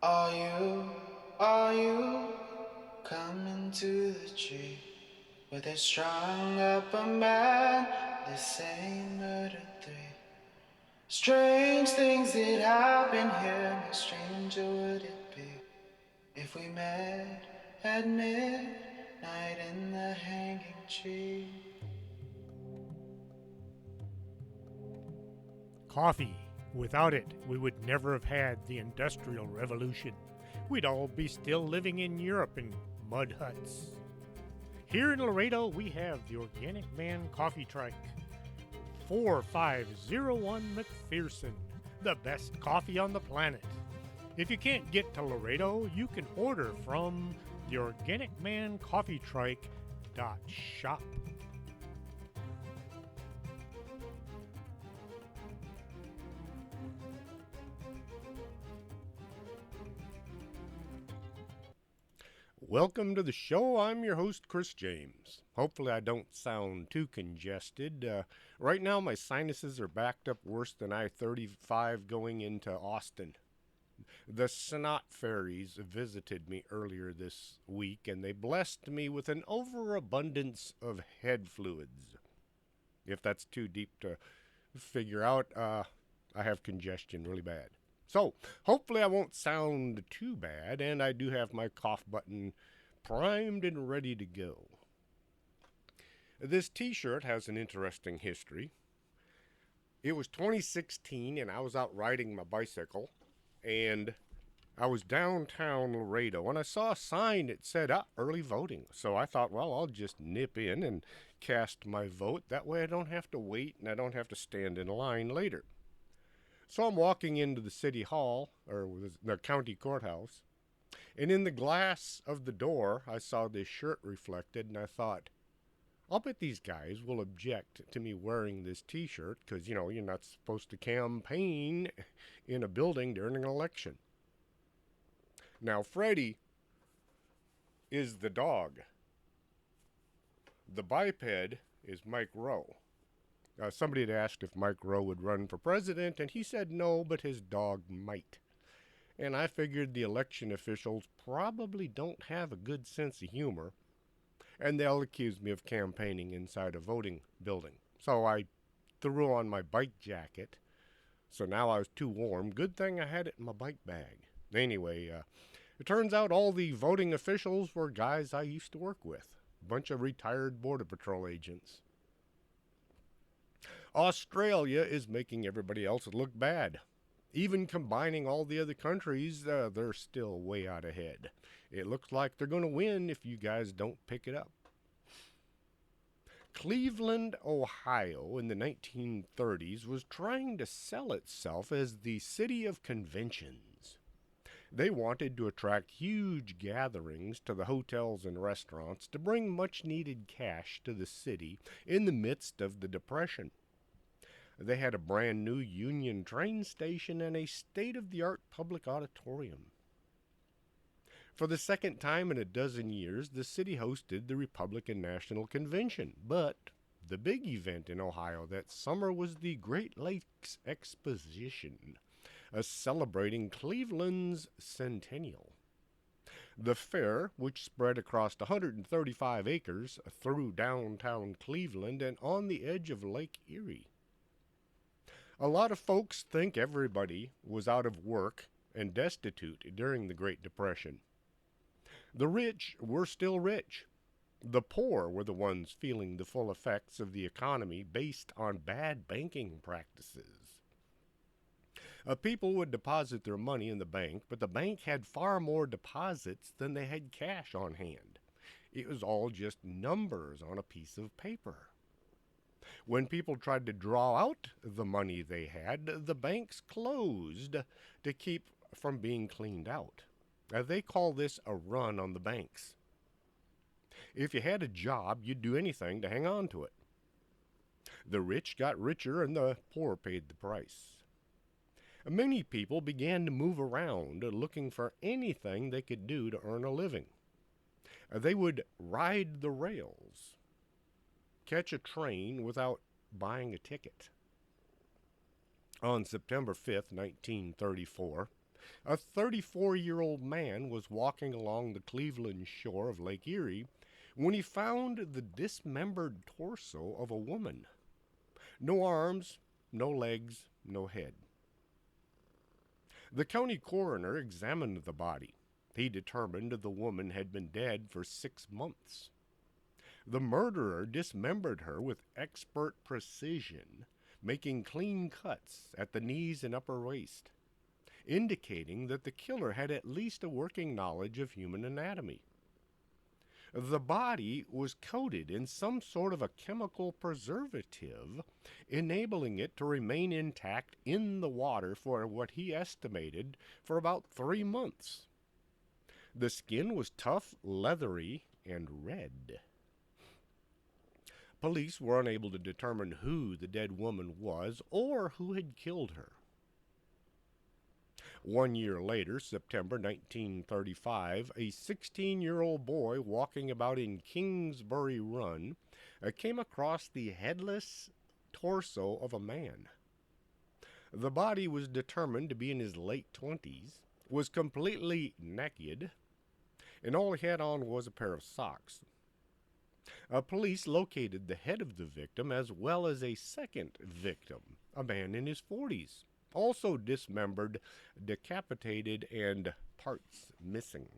Are you coming to the tree where they strung up a man? They say murder three. Strange things that happen here. How stranger would it be if we met at midnight in the hanging tree? Coffee. Without it, we would never have had the Industrial Revolution. We'd all be still living in Europe in mud huts. Here in Laredo, we have the Organic Man Coffee Trike. 4501 McPherson, the best coffee on the planet. If you can't get to Laredo, you can order from the Organic Man Coffee Trike.shop. Welcome to the show. I'm your host, Chris James. Hopefully, I don't sound too congested. Right now, my sinuses are backed up worse than I 35 going into Austin. The snot fairies visited me earlier this week and they blessed me with an overabundance of head fluids. If that's too deep to figure out, I have congestion really bad. So, hopefully, I won't sound too bad, and I do have my cough button primed and ready to go. This t shirt has an interesting history. It was 2016, and I was out riding my bicycle, and I was downtown Laredo, and I saw a sign that said, early voting. So I thought, well, I'll just nip in and cast my vote. That way I don't have to wait and I don't have to stand in line later. So I'm walking into the city hall, or the county courthouse, and in the glass of the door, I saw this shirt reflected, and I thought, I'll bet these guys will object to me wearing this t shirt because, you're not supposed to campaign in a building during an election. Now, Freddie is the dog. The biped is Mike Rowe. Somebody had asked if Mike Rowe would run for president, and he said no, but his dog might. And I figured the election officials probably don't have a good sense of humor, and they'll accuse me of campaigning inside a voting building. So I threw on my bike jacket, so now I was too warm. Good thing I had it in my bike bag. Anyway, it turns out all the voting officials were guys I used to work with, a bunch of retired Border Patrol agents. Australia is making everybody else look bad. Even combining all the other countries, they're still way out ahead. It looks like they're going to win if you guys don't pick it up. Cleveland, Ohio, in the 1930s was trying to sell itself as the city of conventions. They wanted to attract huge gatherings to the hotels and restaurants to bring much needed cash to the city in the midst of the Depression. They had a brand new Union train station and a state of the art public auditorium. For the second time in a dozen years, the city hosted the Republican National Convention. But the big event in Ohio that summer was the Great Lakes Exposition, celebrating Cleveland's centennial. The fair, which spread across 135 acres through downtown Cleveland and on the edge of Lake Erie. A lot of folks think everybody was out of work and destitute during the Great Depression. The rich were still rich. The poor were the ones feeling the full effects of the economy based on bad banking practices. People would deposit their money in the bank, but the bank had far more deposits than they had cash on hand. It was all just numbers on a piece of paper. When people tried to draw out the money they had, the banks closed to keep from being cleaned out. They call this a run on the banks. If you had a job, you'd do anything to hang on to it. The rich got richer and the poor paid the price. Many people began to move around looking for anything they could do to earn a living. They would ride the rails, catch a train without buying a ticket. On September 5th, 1934, A 34-year-old man was walking along the Cleveland shore of Lake Erie when he found the dismembered torso of a woman. No arms, no legs, no head. The county coroner examined the body. He determined the woman had been dead for 6 months. The murderer dismembered her with expert precision, making clean cuts at the knees and upper waist, indicating that the killer had at least a working knowledge of human anatomy. The body was coated in some sort of a chemical preservative, enabling it to remain intact in the water for what he estimated for about 3 months. The skin was tough, leathery, and red. Police were unable to determine who the dead woman was or who had killed her. 1 year later, September 1935, a 16-year-old boy walking about in Kingsbury Run came across the headless torso of a man. The body was determined to be in his late 20s, was completely naked, and all he had on was a pair of socks. Police located the head of the victim as well as a second victim, a man in his 40s, also dismembered, decapitated, and parts missing.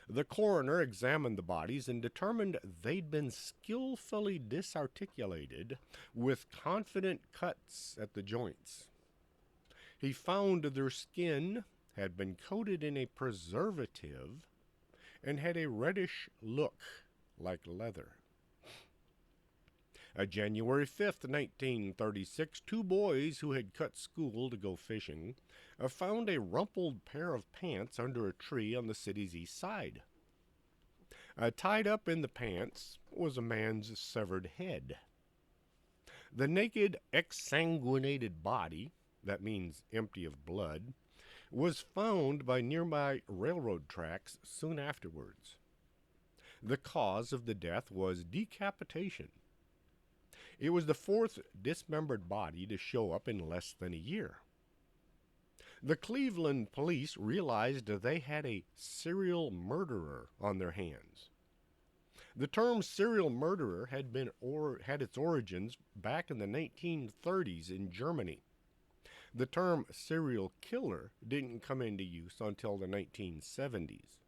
The coroner examined the bodies and determined they'd been skillfully disarticulated with confident cuts at the joints. He found their skin had been coated in a preservative and had a reddish look like leather. January 5th, 1936, two boys who had cut school to go fishing found a rumpled pair of pants under a tree on the city's east side. Tied up in the pants was a man's severed head. The naked, exsanguinated body, that means empty of blood, was found by nearby railroad tracks soon afterwards. The cause of the death was decapitation. It was the fourth dismembered body to show up in less than a year. The Cleveland police realized they had a serial murderer on their hands. The term serial murderer had its origins back in the 1930s in Germany. The term serial killer didn't come into use until the 1970s.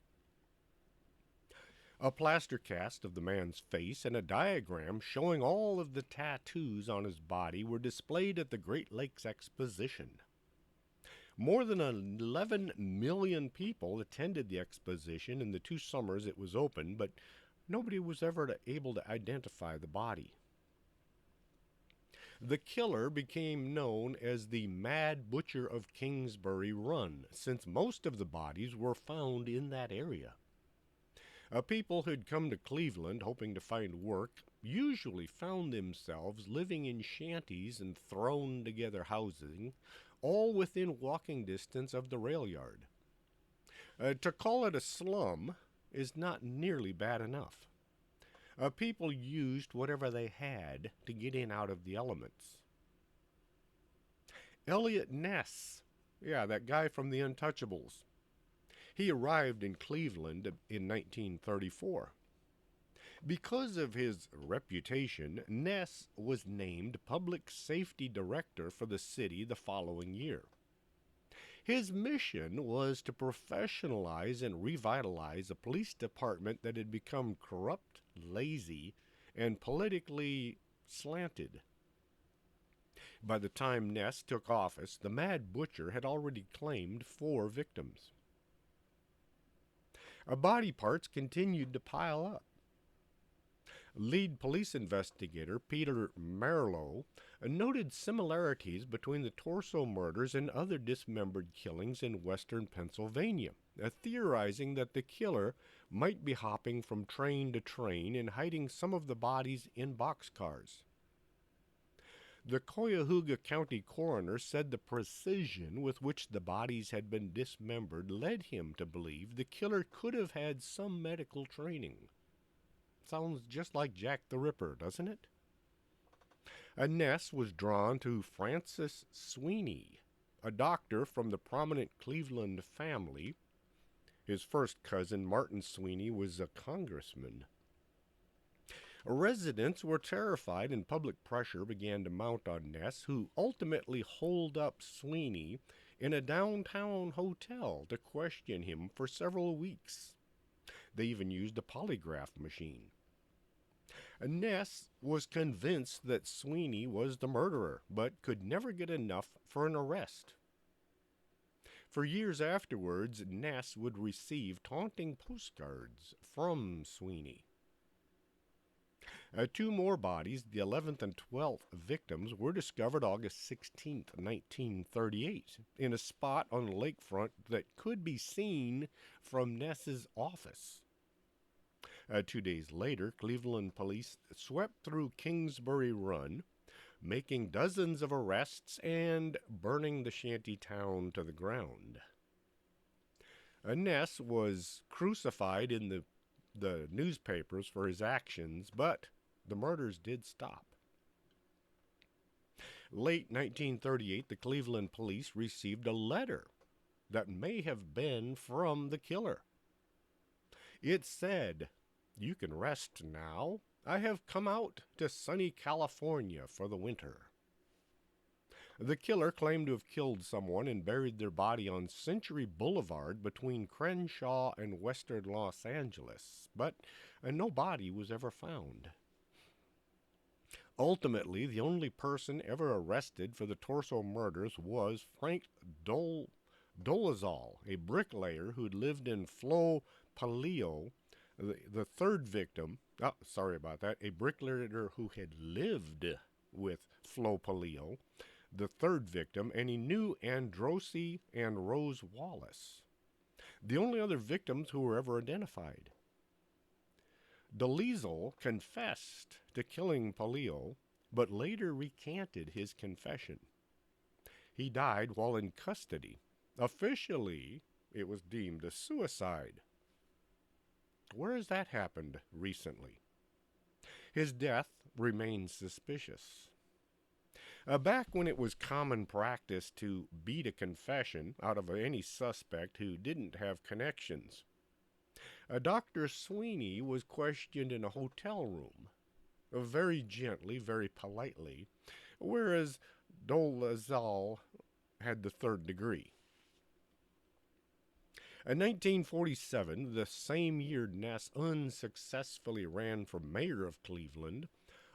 A plaster cast of the man's face and a diagram showing all of the tattoos on his body were displayed at the Great Lakes Exposition. More than 11 million people attended the exposition in the 2 summers it was open, but nobody was ever able to identify the body. The killer became known as the Mad Butcher of Kingsbury Run, since most of the bodies were found in that area. People who'd come to Cleveland hoping to find work usually found themselves living in shanties and thrown together housing, all within walking distance of the rail yard. To call it a slum is not nearly bad enough. People used whatever they had to get in out of the elements. Elliot Ness, that guy from the Untouchables, he arrived in Cleveland in 1934. Because of his reputation, Ness was named Public Safety Director for the city the following year. His mission was to professionalize and revitalize a police department that had become corrupt, lazy, and politically slanted. By the time Ness took office, the Mad Butcher had already claimed 4 victims. Body parts continued to pile up. Lead police investigator Peter Marlowe noted similarities between the torso murders and other dismembered killings in western Pennsylvania, theorizing that the killer might be hopping from train to train and hiding some of the bodies in boxcars. The Cuyahoga County coroner said the precision with which the bodies had been dismembered led him to believe the killer could have had some medical training. Sounds just like Jack the Ripper, doesn't it? Ness was drawn to Francis Sweeney, a doctor from the prominent Cleveland family. His first cousin, Martin Sweeney, was a congressman. Residents were terrified and public pressure began to mount on Ness, who ultimately holed up Sweeney in a downtown hotel to question him for several weeks. They even used a polygraph machine. Ness was convinced that Sweeney was the murderer, but could never get enough for an arrest. For years afterwards, Ness would receive taunting postcards from Sweeney. Two more bodies, the 11th and 12th victims, were discovered August 16, 1938, in a spot on the lakefront that could be seen from Ness's office. 2 days later, Cleveland police swept through Kingsbury Run, making dozens of arrests and burning the shanty town to the ground. Ness was crucified in the newspapers for his actions, but the murders did stop. Late 1938, the Cleveland police received a letter that may have been from the killer. It said, "You can rest now. I have come out to sunny California for the winter." The killer claimed to have killed someone and buried their body on Century Boulevard between Crenshaw and western Los Angeles, but no body was ever found. Ultimately, the only person ever arrested for the Torso murders was Frank Dolezal, a bricklayer who'd lived in Flo Palillo. The third victim, a bricklayer who had lived with Flo Palillo, the third victim, and he knew Androsi and Rose Wallace, the only other victims who were ever identified. Dolezal confessed to killing Palillo, but later recanted his confession. He died while in custody. Officially, it was deemed a suicide. Where has that happened recently? His death remains suspicious. Back when it was common practice to beat a confession out of any suspect who didn't have connections, Dr. Sweeney was questioned in a hotel room, very gently, very politely, whereas Dolezal had the third degree. In 1947, the same year Ness unsuccessfully ran for mayor of Cleveland,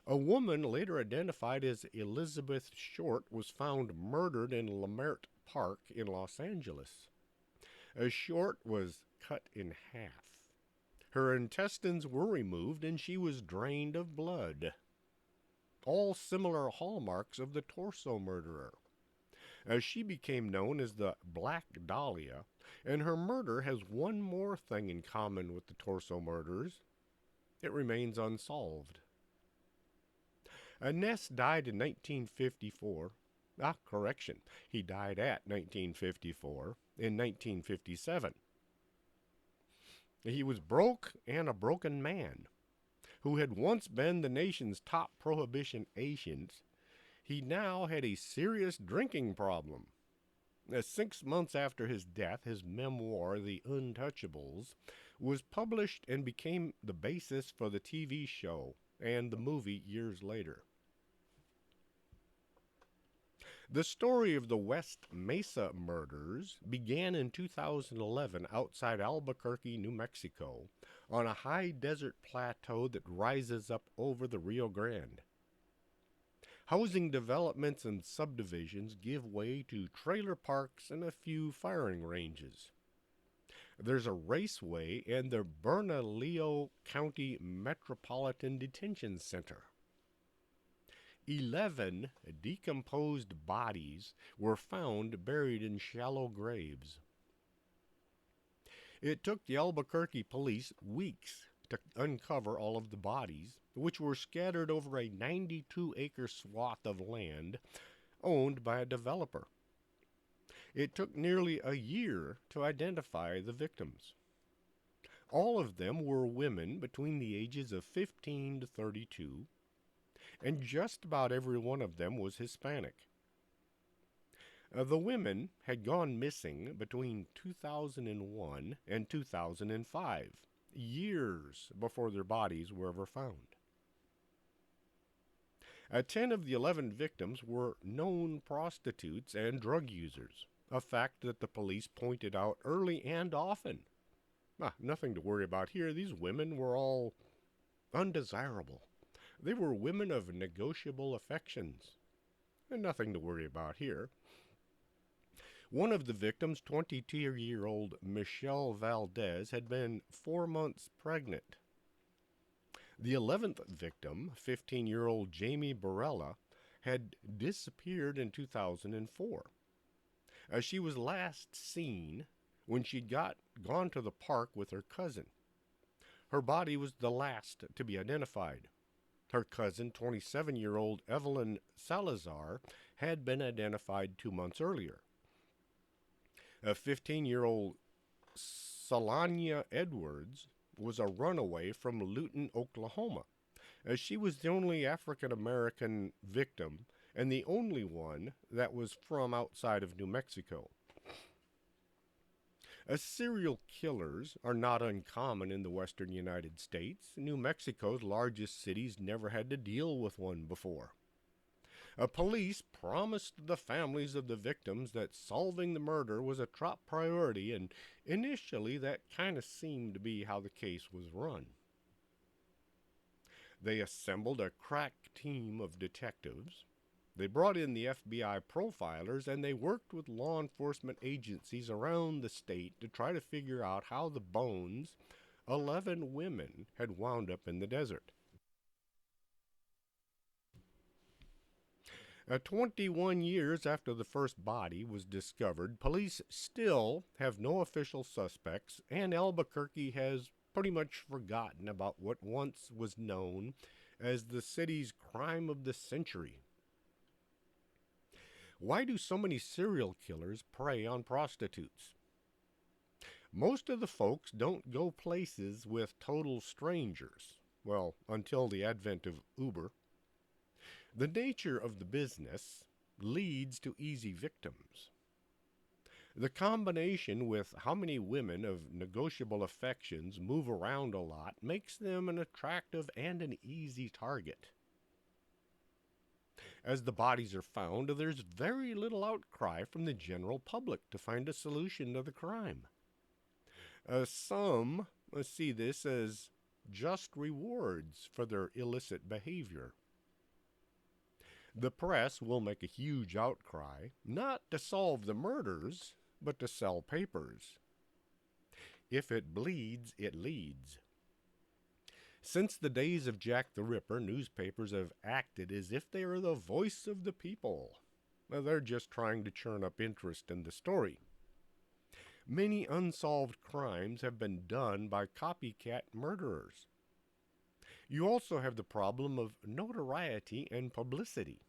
a woman later identified as Elizabeth Short was found murdered in Lamert Park in Los Angeles. Short was cut in half. Her intestines were removed and she was drained of blood. All similar hallmarks of the Torso murderer. She became known as the Black Dahlia, and her murder has one more thing in common with the Torso murders. It remains unsolved. Ness died in 1954. He died at 1954 in 1957. He was broke and a broken man who had once been the nation's top prohibition agent. He now had a serious drinking problem. 6 months after his death, his memoir, The Untouchables, was published and became the basis for the TV show and the movie years later. The story of the West Mesa murders began in 2011 outside Albuquerque, New Mexico, on a high desert plateau that rises up over the Rio Grande. Housing developments and subdivisions give way to trailer parks and a few firing ranges. There's a raceway and the Bernalillo County Metropolitan Detention Center. 11 decomposed bodies were found buried in shallow graves. It took the Albuquerque police weeks to uncover all of the bodies, which were scattered over a 92-acre swath of land owned by a developer. It took nearly a year to identify the victims. All of them were women between the ages of 15 to 32, and just about every one of them was Hispanic. The women had gone missing between 2001 and 2005, years before their bodies were ever found. 10 of the 11 victims were known prostitutes and drug users, a fact that the police pointed out early and often. Nothing to worry about here. These women were all undesirable. They were women of negotiable affections. And nothing to worry about here. One of the victims, 22-year-old Michelle Valdez, had been 4 months pregnant. The 11th victim, 15-year-old Jamie Barella, had disappeared in 2004. She was last seen when she'd gone to the park with her cousin. Her body was the last to be identified. Her cousin, 27-year-old Evelyn Salazar, had been identified 2 months earlier. A 15-year-old Solania Edwards was a runaway from Luton, Oklahoma. She was the only African American victim and the only one that was from outside of New Mexico. Serial killers are not uncommon in the western United States. New Mexico's largest cities never had to deal with one before. Police promised the families of the victims that solving the murder was a top priority, and initially that kind of seemed to be how the case was run. They assembled a crack team of detectives. They brought in the FBI profilers, and they worked with law enforcement agencies around the state to try to figure out how the bones, 11 women, had wound up in the desert. 21 years after the first body was discovered, police still have no official suspects, and Albuquerque has pretty much forgotten about what once was known as the city's crime of the century. Why do so many serial killers prey on prostitutes? Most of the folks don't go places with total strangers. Well, until the advent of Uber. The nature of the business leads to easy victims. The combination with how many women of negotiable affections move around a lot makes them an attractive and an easy target. As the bodies are found, there's very little outcry from the general public to find a solution to the crime. Some see this as just rewards for their illicit behavior. The press will make a huge outcry, not to solve the murders, but to sell papers. If it bleeds, it leads. Since the days of Jack the Ripper, newspapers have acted as if they are the voice of the people. They're just trying to churn up interest in the story. Many unsolved crimes have been done by copycat murderers. You also have the problem of notoriety and publicity.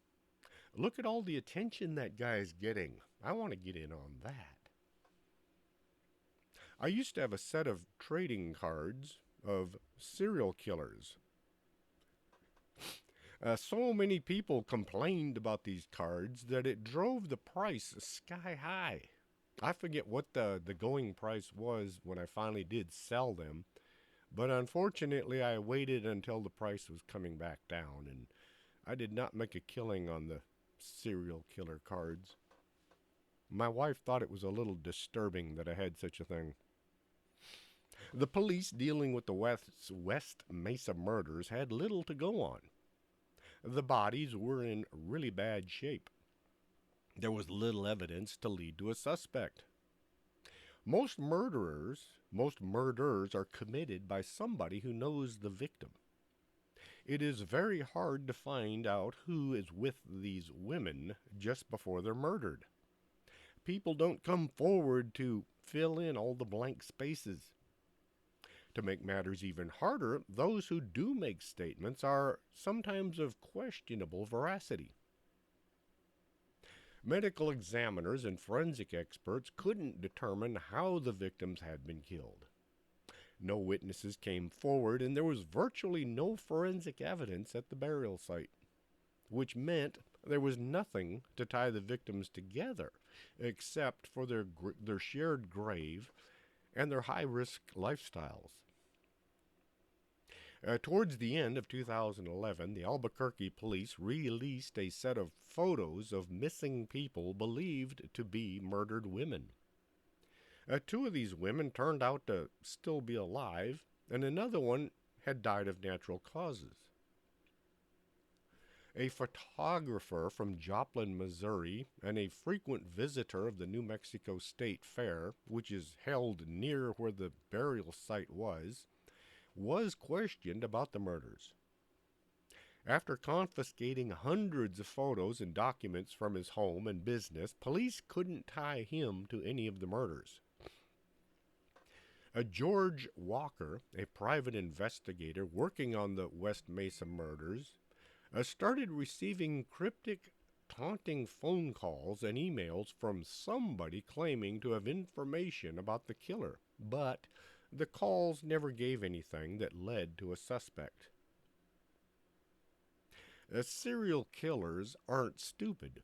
Look at all the attention that guy is getting. I want to get in on that. I used to have a set of trading cards of serial killers. So many people complained about these cards that it drove the price sky high. I forget what the going price was when I finally did sell them, but unfortunately I waited until the price was coming back down, and I did not make a killing on the serial killer cards. My wife thought it was a little disturbing that I had such a thing. The police dealing with the West Mesa murders had little to go on. The bodies were in really bad shape. There was little evidence to lead to a suspect. Most murders are committed by somebody who knows the victim. It is very hard to find out who is with these women just before they're murdered. People don't come forward to fill in all the blank spaces. To make matters even harder, those who do make statements are sometimes of questionable veracity. Medical examiners and forensic experts couldn't determine how the victims had been killed. No witnesses came forward, and there was virtually no forensic evidence at the burial site, which meant There was nothing to tie the victims together except for their shared grave and their high risk lifestyles. Towards the end of 2011, the Albuquerque police released a set of photos of missing people believed to be murdered women. Two of these women turned out to still be alive, and another one had died of natural causes. A photographer from Joplin, Missouri, and a frequent visitor of the New Mexico State Fair, which is held near where the burial site was questioned about the murders. After confiscating hundreds of photos and documents from his home and business, police couldn't tie him to any of the murders. George Walker, a private investigator working on the West Mesa murders, started receiving cryptic, taunting phone calls and emails from somebody claiming to have information about the killer, but the calls never gave anything that led to a suspect. Serial killers aren't stupid.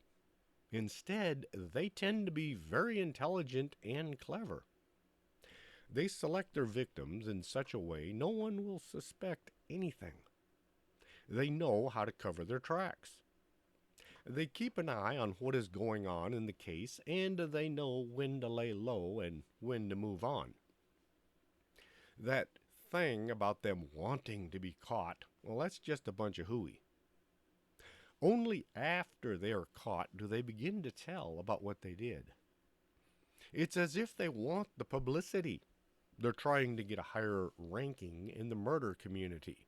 Instead, they tend to be very intelligent and clever. They select their victims in such a way no one will suspect anything. They know how to cover their tracks. They keep an eye on what is going on in the case, and they know when to lay low and when to move on. That thing about them wanting to be caught, well, that's just a bunch of hooey. Only after they are caught do they begin to tell about what they did. It's as if they want the publicity. They're trying to get a higher ranking in the murder community.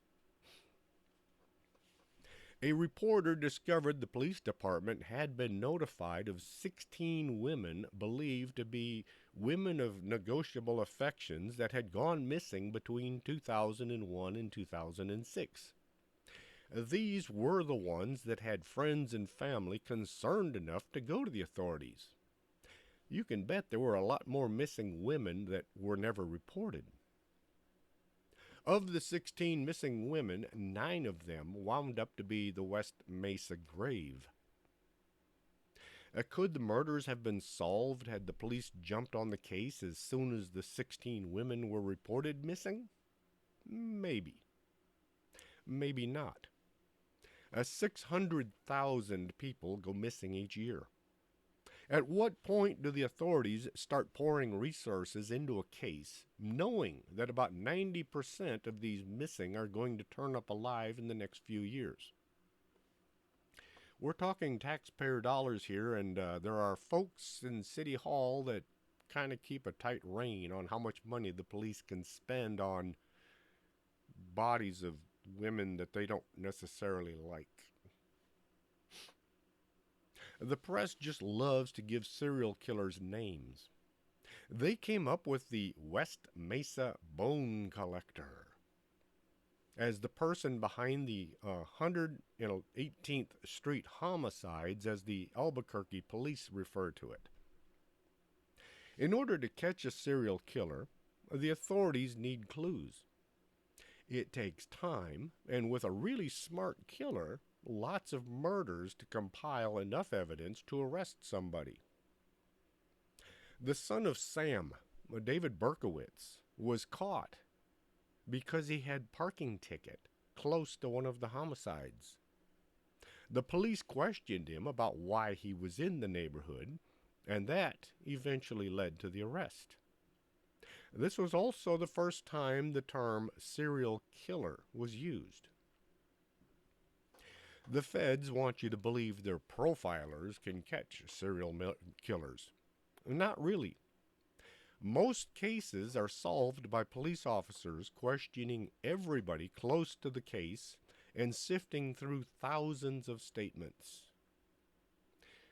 A reporter discovered the police department had been notified of 16 women believed to be women of negotiable affections that had gone missing between 2001 and 2006. These were the ones that had friends and family concerned enough to go to the authorities. You can bet there were a lot more missing women that were never reported. Of the 16 missing women, 9 of them wound up to be the West Mesa grave. Could the murders have been solved had the police jumped on the case as soon as the 16 women were reported missing? Maybe. Maybe not. 600,000 people go missing each year. At what point do the authorities start pouring resources into a case, knowing that about 90% of these missing are going to turn up alive in the next few years? We're talking taxpayer dollars here, and there are folks in City Hall that kind of keep a tight rein on how much money the police can spend on bodies of women that they don't necessarily like. The press just loves to give serial killers names. They came up with the West Mesa Bone Collector as the person behind the 118th Street homicides, as the Albuquerque police refer to it. In order to catch a serial killer, the authorities need clues. It takes time, and with a really smart killer, lots of murders to compile enough evidence to arrest somebody. The son of Sam, David Berkowitz, was caught because he had a parking ticket close to one of the homicides. The police questioned him about why he was in the neighborhood, and that eventually led to the arrest. This was also the first time the term serial killer was used. The feds want you to believe their profilers can catch serial killers. Not really. Most cases are solved by police officers questioning everybody close to the case and sifting through thousands of statements.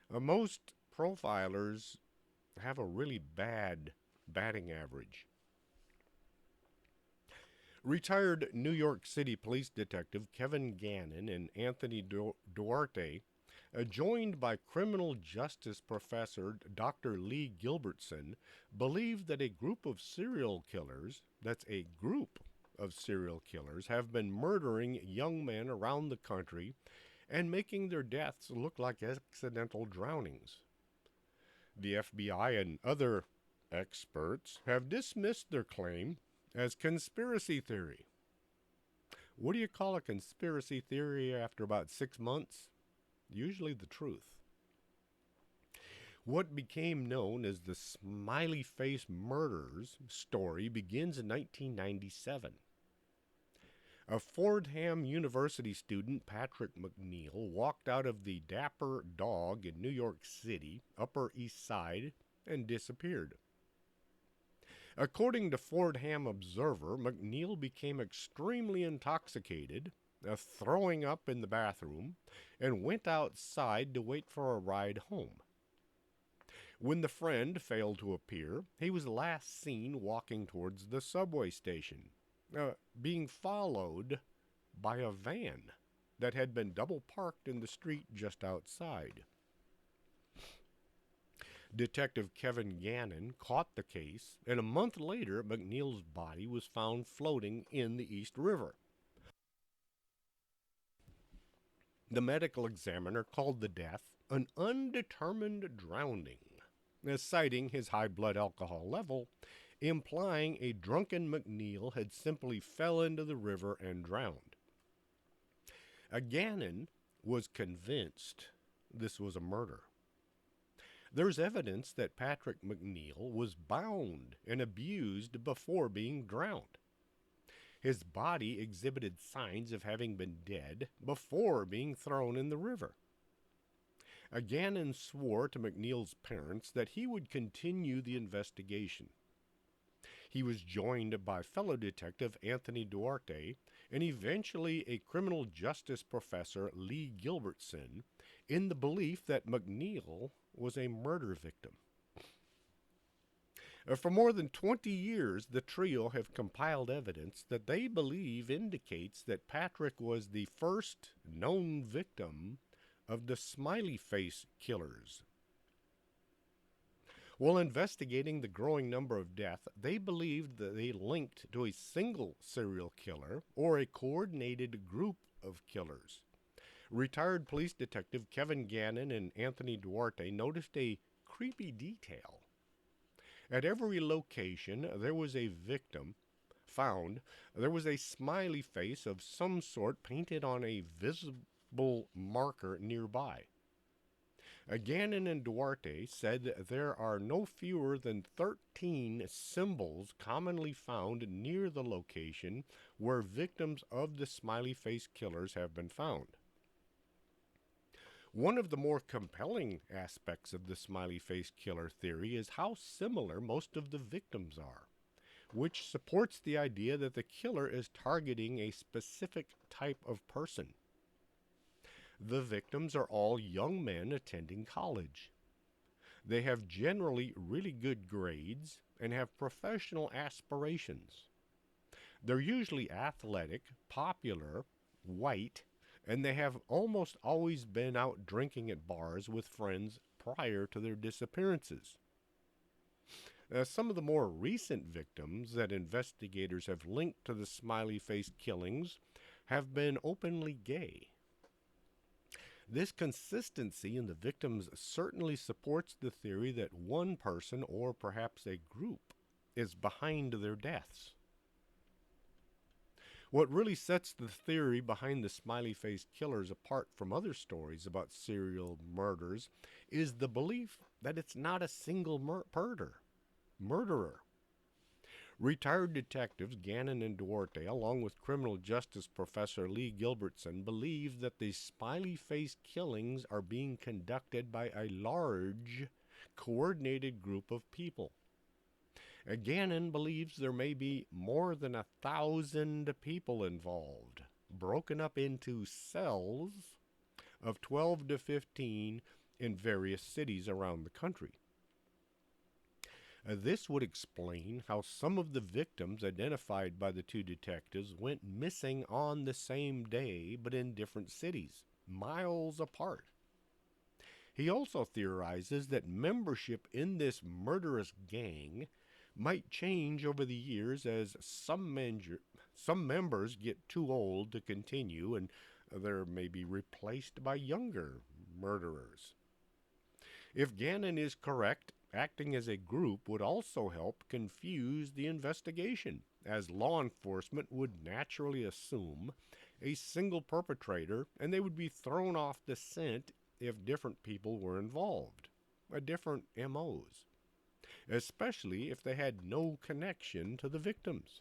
Most profilers have a really bad batting average. Retired New York City police detective Kevin Gannon and Anthony Duarte, joined by criminal justice professor Dr. Lee Gilbertson, believe that a group of serial killers, have been murdering young men around the country and making their deaths look like accidental drownings. The FBI and other experts have dismissed their claim as conspiracy theory. What do you call a conspiracy theory after about 6 months? Usually the truth. What became known as the Smiley Face Murders story begins in 1997. A Fordham University student, Patrick McNeil, walked out of the Dapper Dog in New York City, Upper East Side, and disappeared. According to Fordham Observer, McNeil became extremely intoxicated, throwing up in the bathroom, and went outside to wait for a ride home. When the friend failed to appear, he was last seen walking towards the subway station, being followed by a van that had been double parked in the street just outside. Detective Kevin Gannon caught the case, and a month later, McNeil's body was found floating in the East River. The medical examiner called the death an undetermined drowning, citing his high blood alcohol level, implying a drunken McNeil had simply fell into the river and drowned. Gannon was convinced this was a murder. There's evidence that Patrick McNeil was bound and abused before being drowned. His body exhibited signs of having been dead before being thrown in the river. Gannon swore to McNeil's parents that he would continue the investigation. He was joined by fellow detective Anthony Duarte and eventually a criminal justice professor, Lee Gilbertson, in the belief that McNeil was a murder victim. For more than 20 years, the trio have compiled evidence that they believe indicates that Patrick was the first known victim of the Smiley Face killers. While investigating the growing number of deaths, they believed that they linked to a single serial killer or a coordinated group of killers. Retired police detective Kevin Gannon and Anthony Duarte noticed a creepy detail. At every location there was a victim found, there was a smiley face of some sort painted on a visible marker nearby. Gannon and Duarte said that there are no fewer than 13 symbols commonly found near the location where victims of the smiley face killers have been found. One of the more compelling aspects of the smiley face killer theory is how similar most of the victims are, which supports the idea that the killer is targeting a specific type of person. The victims are all young men attending college. They have generally really good grades and have professional aspirations. They're usually athletic, popular, white, and they have almost always been out drinking at bars with friends prior to their disappearances. Some of the more recent victims that investigators have linked to the smiley face killings have been openly gay. This consistency in the victims certainly supports the theory that one person, or perhaps a group, is behind their deaths. What really sets the theory behind the smiley face killers apart from other stories about serial murders is the belief that it's not a single murderer. Retired detectives Gannon and Duarte, along with criminal justice professor Lee Gilbertson, believe that the smiley face killings are being conducted by a large, coordinated group of people. Gannon believes there may be more than 1,000 people involved, broken up into cells of 12 to 15 in various cities around the country. This would explain how some of the victims identified by the two detectives went missing on the same day but in different cities, miles apart. He also theorizes that membership in this murderous gang might change over the years as some members get too old to continue and there may be replaced by younger murderers. If Gannon is correct, acting as a group would also help confuse the investigation, as law enforcement would naturally assume a single perpetrator and they would be thrown off the scent if different people were involved, different MOs, especially if they had no connection to the victims.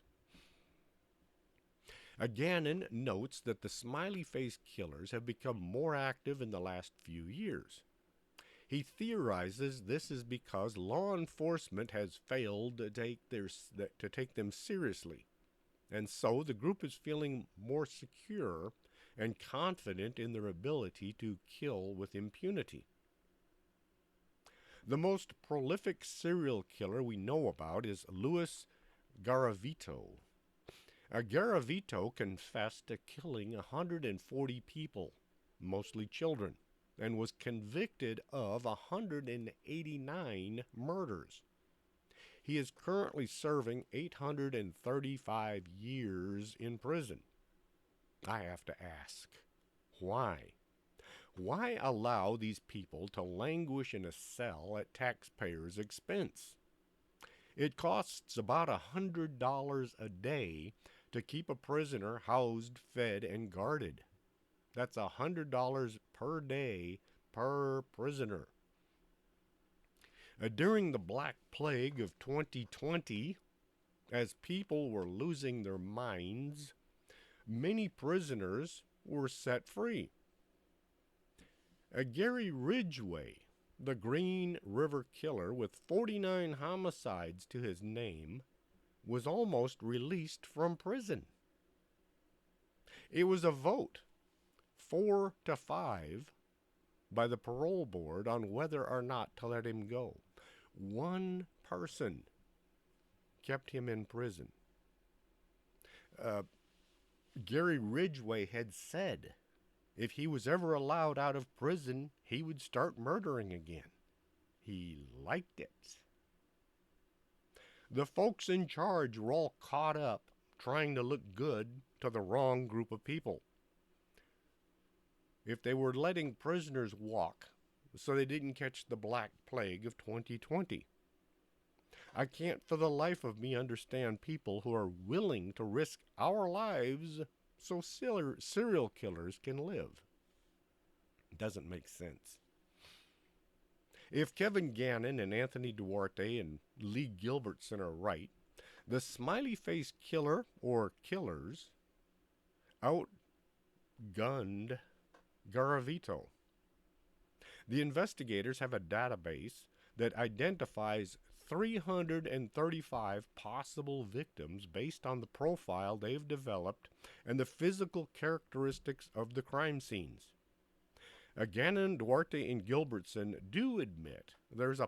Gannon notes that the smiley face killers have become more active in the last few years. He theorizes this is because law enforcement has failed to take them seriously, and so the group is feeling more secure and confident in their ability to kill with impunity. The most prolific serial killer we know about is Louis Garavito. Garavito confessed to killing 140 people, mostly children, and was convicted of 189 murders. He is currently serving 835 years in prison. I have to ask, why? Why allow these people to languish in a cell at taxpayers' expense? It costs about $100 a day to keep a prisoner housed, fed, and guarded. That's $100 per day per prisoner. During the Black Plague of 2020, as people were losing their minds, many prisoners were set free. Gary Ridgway, the Green River Killer with 49 homicides to his name, was almost released from prison. It was a vote, 4-5, by the parole board on whether or not to let him go. One person kept him in prison. Gary Ridgway had said if he was ever allowed out of prison, he would start murdering again. He liked it. The folks in charge were all caught up trying to look good to the wrong group of people. If they were letting prisoners walk so they didn't catch the Black Plague of 2020. I can't for the life of me understand people who are willing to risk our lives so serial killers can live. It doesn't make sense. If Kevin Gannon and Anthony Duarte and Lee Gilbertson are right, the smiley face killer or killers outgunned Garavito. The investigators have a database that identifies 335 possible victims based on the profile they've developed and the physical characteristics of the crime scenes. Gannon, Duarte, and Gilbertson do admit these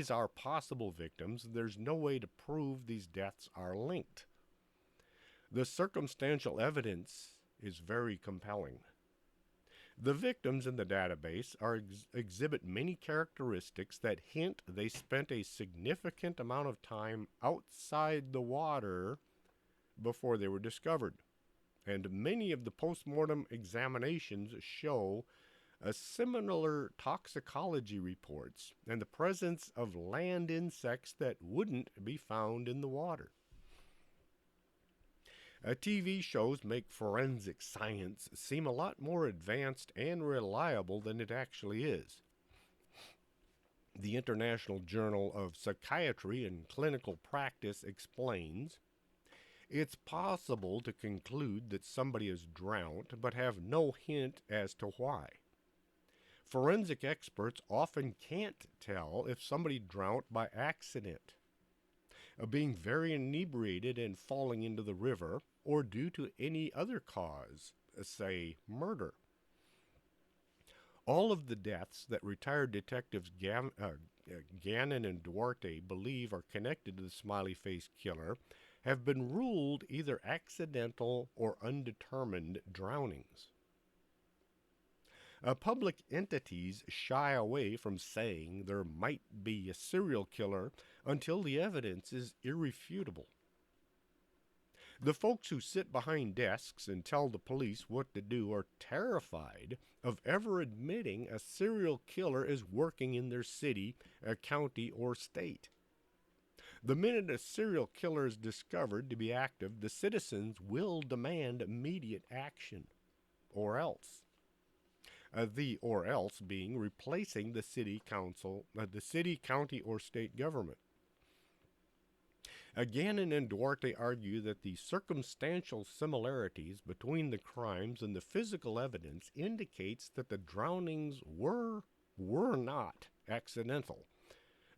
are possible victims. There's no way to prove these deaths are linked. The circumstantial evidence is very compelling. The victims in the database exhibit many characteristics that hint they spent a significant amount of time outside the water before they were discovered. And many of the postmortem examinations show similar toxicology reports and the presence of land insects that wouldn't be found in the water. TV shows make forensic science seem a lot more advanced and reliable than it actually is. The International Journal of Psychiatry and Clinical Practice explains, it's possible to conclude that somebody is drowned but have no hint as to why. Forensic experts often can't tell if somebody drowned by accident, being very inebriated and falling into the river, or due to any other cause, say murder. All of the deaths that retired detectives Gannon and Duarte believe are connected to the smiley face killer have been ruled either accidental or undetermined drownings. Public entities shy away from saying there might be a serial killer until the evidence is irrefutable. The folks who sit behind desks and tell the police what to do are terrified of ever admitting a serial killer is working in their city, county, or state. The minute a serial killer is discovered to be active, the citizens will demand immediate action, or else. The or else being replacing the city council, the city, county, or state government. Gannon and Duarte argue that the circumstantial similarities between the crimes and the physical evidence indicates that the drownings were not accidental.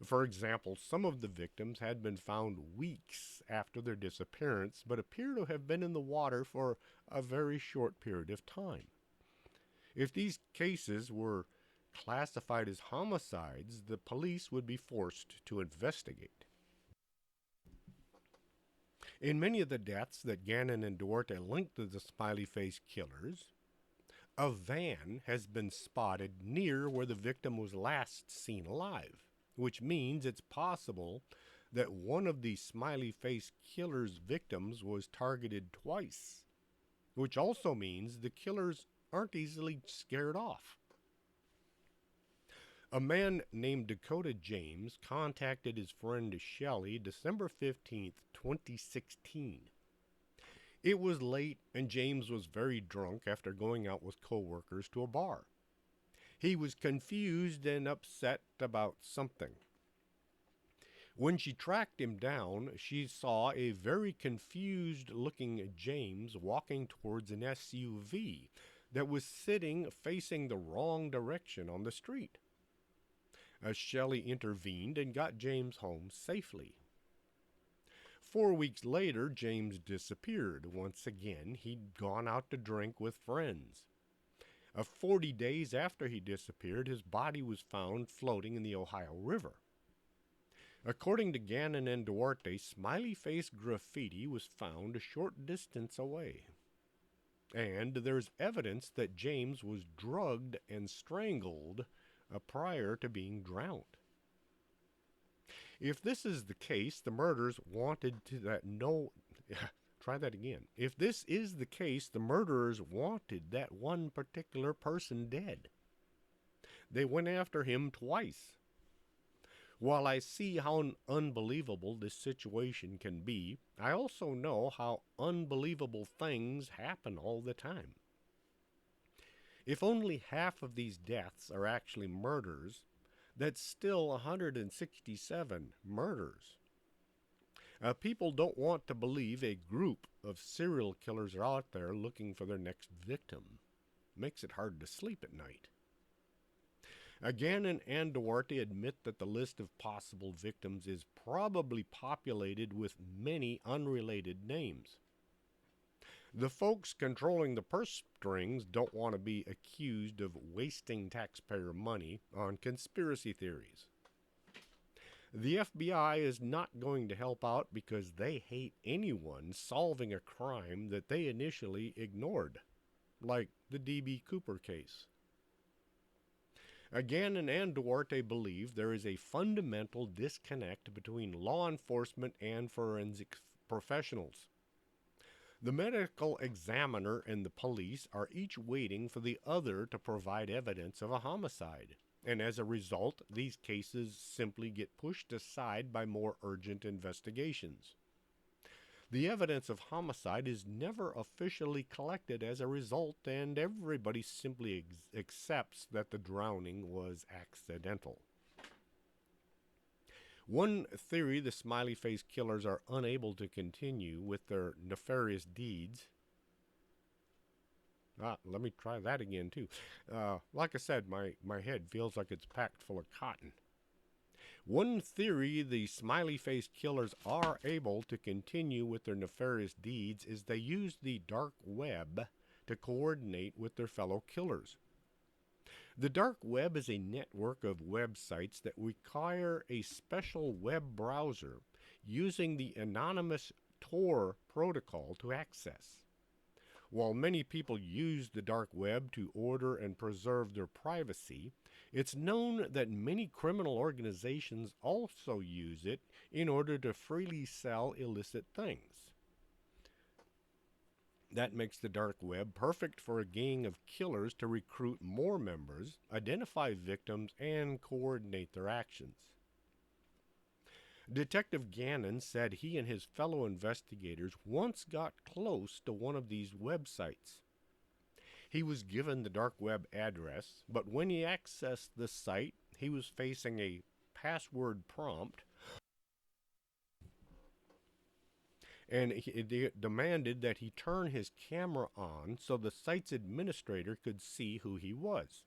For example, some of the victims had been found weeks after their disappearance, but appear to have been in the water for a very short period of time. If these cases were classified as homicides, the police would be forced to investigate. In many of the deaths that Gannon and Duarte linked to the smiley face killers, a van has been spotted near where the victim was last seen alive, which means it's possible that one of the smiley face killer's victims was targeted twice, which also means the killers aren't easily scared off. A man named Dakota James contacted his friend Shelley December 15th, 2016. It was late and James was very drunk after going out with coworkers to a bar. He was confused and upset about something. When she tracked him down, she saw a very confused looking James walking towards an SUV that was sitting facing the wrong direction on the street. Shelley intervened and got James home safely. 4 weeks later, James disappeared. Once again, he'd gone out to drink with friends. 40 days after he disappeared, his body was found floating in the Ohio River. According to Gannon and Duarte, smiley face graffiti was found a short distance away. And there's evidence that James was drugged and strangled prior to being drowned. If this is the case, the murderers wanted to that no try that again. If this is the case, the murderers wanted that one particular person dead. They went after him twice. While I see how unbelievable this situation can be, I also know how unbelievable things happen all the time. If only half of these deaths are actually murders, that's still 167 murders. People don't want to believe a group of serial killers are out there looking for their next victim. Makes it hard to sleep at night. Gannon and Duarte admit that the list of possible victims is probably populated with many unrelated names. The folks controlling the purse strings don't want to be accused of wasting taxpayer money on conspiracy theories. The FBI is not going to help out because they hate anyone solving a crime that they initially ignored, like the D.B. Cooper case. Gannon and Duarte believe there is a fundamental disconnect between law enforcement and forensic professionals. The medical examiner and the police are each waiting for the other to provide evidence of a homicide, and as a result, these cases simply get pushed aside by more urgent investigations. The evidence of homicide is never officially collected as a result, and everybody simply accepts that the drowning was accidental. One theory the smiley face killers are unable to continue with their nefarious deeds. Let me try that again too. Like I said, my head feels like it's packed full of cotton. One theory the smiley face killers are able to continue with their nefarious deeds is they use the dark web to coordinate with their fellow killers. The dark web is a network of websites that require a special web browser using the anonymous Tor protocol to access. While many people use the dark web to order and preserve their privacy, it's known that many criminal organizations also use it in order to freely sell illicit things. That makes the dark web perfect for a gang of killers to recruit more members, identify victims, and coordinate their actions. Detective Gannon said he and his fellow investigators once got close to one of these websites. He was given the dark web address, but when he accessed the site, he was facing a password prompt, and he demanded that he turn his camera on so the site's administrator could see who he was.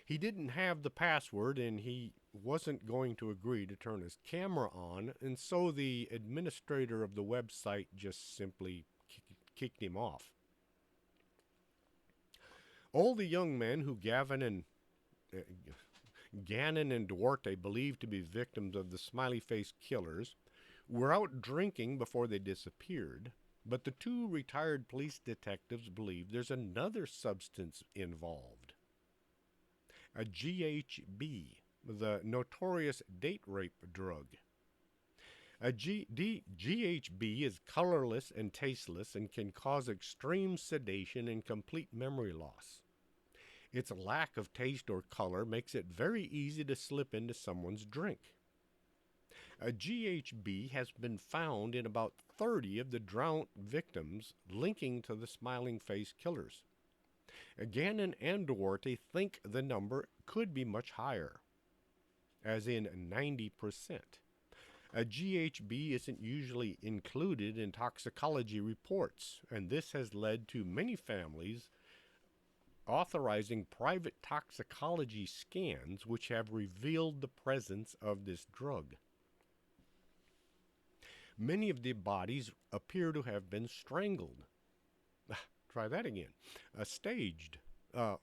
He didn't have the password and he wasn't going to agree to turn his camera on, and so the administrator of the website just simply kicked him off. All the young men who uh, Gannon and Duarte believed to be victims of the smiley face killers were out drinking before they disappeared, but the two retired police detectives believe there's another substance involved, a GHB, the notorious date rape drug. GHB is colorless and tasteless and can cause extreme sedation and complete memory loss. Its lack of taste or color makes it very easy to slip into someone's drink. A GHB has been found in about 30 of the drowned victims, linking to the smiling face killers. Gannon and Duarte think the number could be much higher, as in 90%. A GHB isn't usually included in toxicology reports, and this has led to many families authorizing private toxicology scans which have revealed the presence of this drug. Many of the bodies appear to have been strangled. Try that again. Staged. Uh,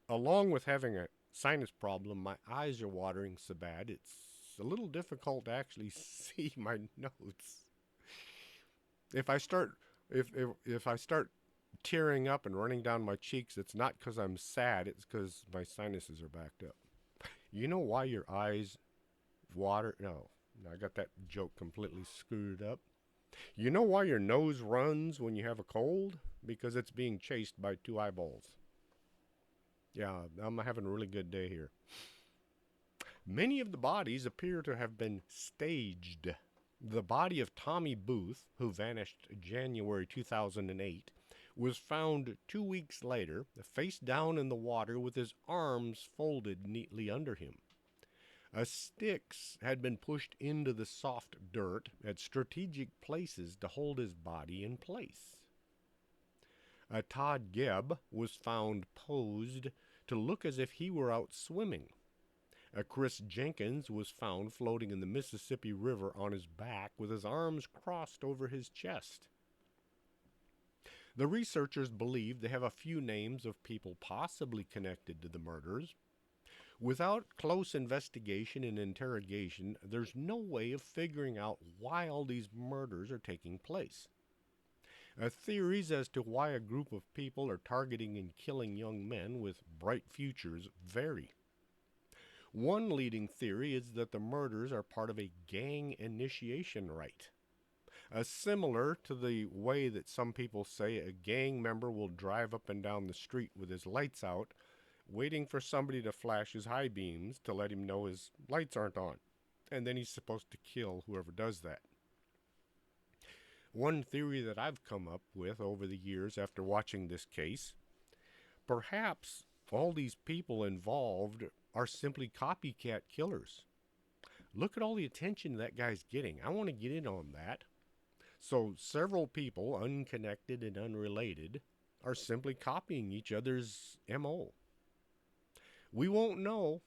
Along with having a sinus problem, my eyes are watering so bad it's a little difficult to actually see my notes. If I start if I start tearing up and running down my cheeks, it's not because I'm sad, it's because my sinuses are backed up. You know why your eyes water? No, I got that joke completely screwed up. You know why your nose runs when you have a cold? Because it's being chased by two eyeballs. Yeah, I'm having a really good day here. Many of the bodies appear to have been staged. The body of Tommy Booth, who vanished January 2008, was found 2 weeks later, face down in the water with his arms folded neatly under him. Sticks had been pushed into the soft dirt at strategic places to hold his body in place. Todd Gebb was found posed to look as if he were out swimming. Chris Jenkins was found floating in the Mississippi River on his back with his arms crossed over his chest. The researchers believe they have a few names of people possibly connected to the murders. Without close investigation and interrogation, there's no way of figuring out why all these murders are taking place. Theories as to why a group of people are targeting and killing young men with bright futures vary. One leading theory is that the murders are part of a gang initiation rite. Similar to the way that some people say a gang member will drive up and down the street with his lights out, waiting for somebody to flash his high beams to let him know his lights aren't on. And then he's supposed to kill whoever does that. One theory that I've come up with over the years after watching this case, perhaps all these people involved are simply copycat killers. Look at all the attention that guy's getting. I want to get in on that. So several people, unconnected and unrelated, are simply copying each other's MO. We won't know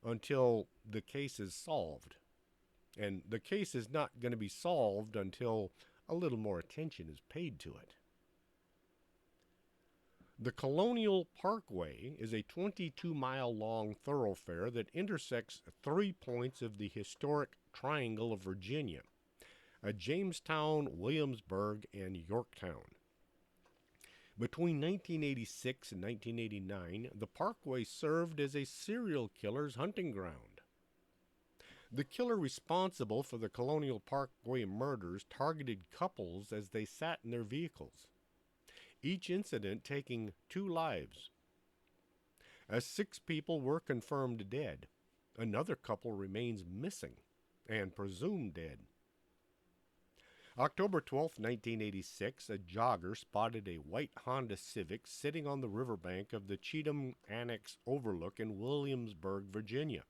until the case is solved. And the case is not going to be solved until a little more attention is paid to it. The Colonial Parkway is a 22-mile long thoroughfare that intersects 3 points of the historic Triangle of Virginia: Jamestown, Williamsburg, and Yorktown. Between 1986 and 1989, the parkway served as a serial killer's hunting ground. The killer responsible for the Colonial Parkway murders targeted couples as they sat in their vehicles. each incident taking 2 lives. As 6 people were confirmed dead, another couple remains missing and presumed dead. October 12, 1986, a jogger spotted a white Honda Civic sitting on the riverbank of the Cheatham Annex Overlook in Williamsburg, Virginia.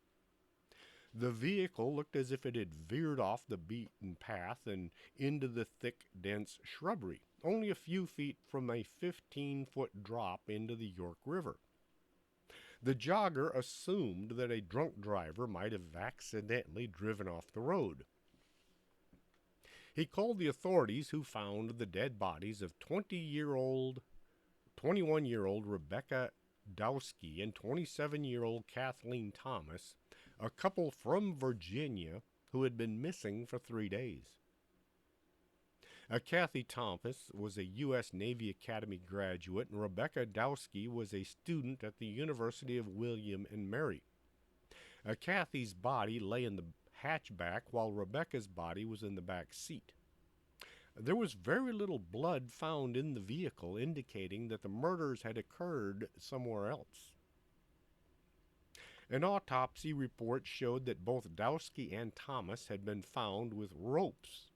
The vehicle looked as if it had veered off the beaten path and into the thick, dense shrubbery, only a few feet from a 15-foot drop into the York River. The jogger assumed that a drunk driver might have accidentally driven off the road. He called the authorities, who found the dead bodies of 21-year-old Rebecca Dowski and 27-year-old Kathleen Thomas, a couple from Virginia who had been missing for 3 days. Kathy Thomas was a U.S. Navy Academy graduate, and Rebecca Dowski was a student at the University of William and Mary. Kathy's body lay in the hatchback, while Rebecca's body was in the back seat. There was very little blood found in the vehicle, indicating that the murders had occurred somewhere else. An autopsy report showed that both Dowski and Thomas had been found with ropes,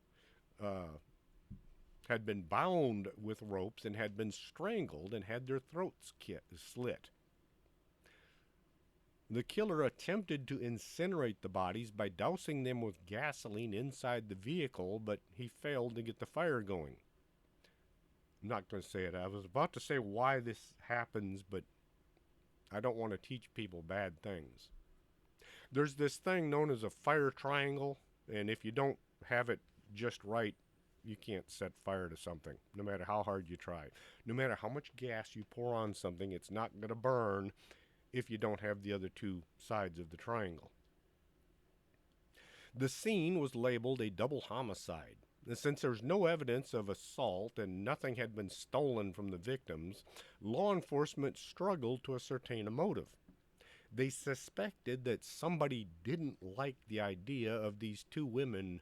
had been bound with ropes, and had been strangled and had their throats slit. The killer attempted to incinerate the bodies by dousing them with gasoline inside the vehicle, but he failed to get the fire going. I'm not going to say it. I was about to say why this happens, but I don't want to teach people bad things. There's this thing known as a fire triangle, and if you don't have it just right, you can't set fire to something, no matter how hard you try. No matter how much gas you pour on something, it's not going to burn if you don't have the other 2 sides of the triangle. The scene was labeled a double homicide. Since there's no evidence of assault and nothing had been stolen from the victims, law enforcement struggled to ascertain a motive. They suspected that somebody didn't like the idea of these 2 women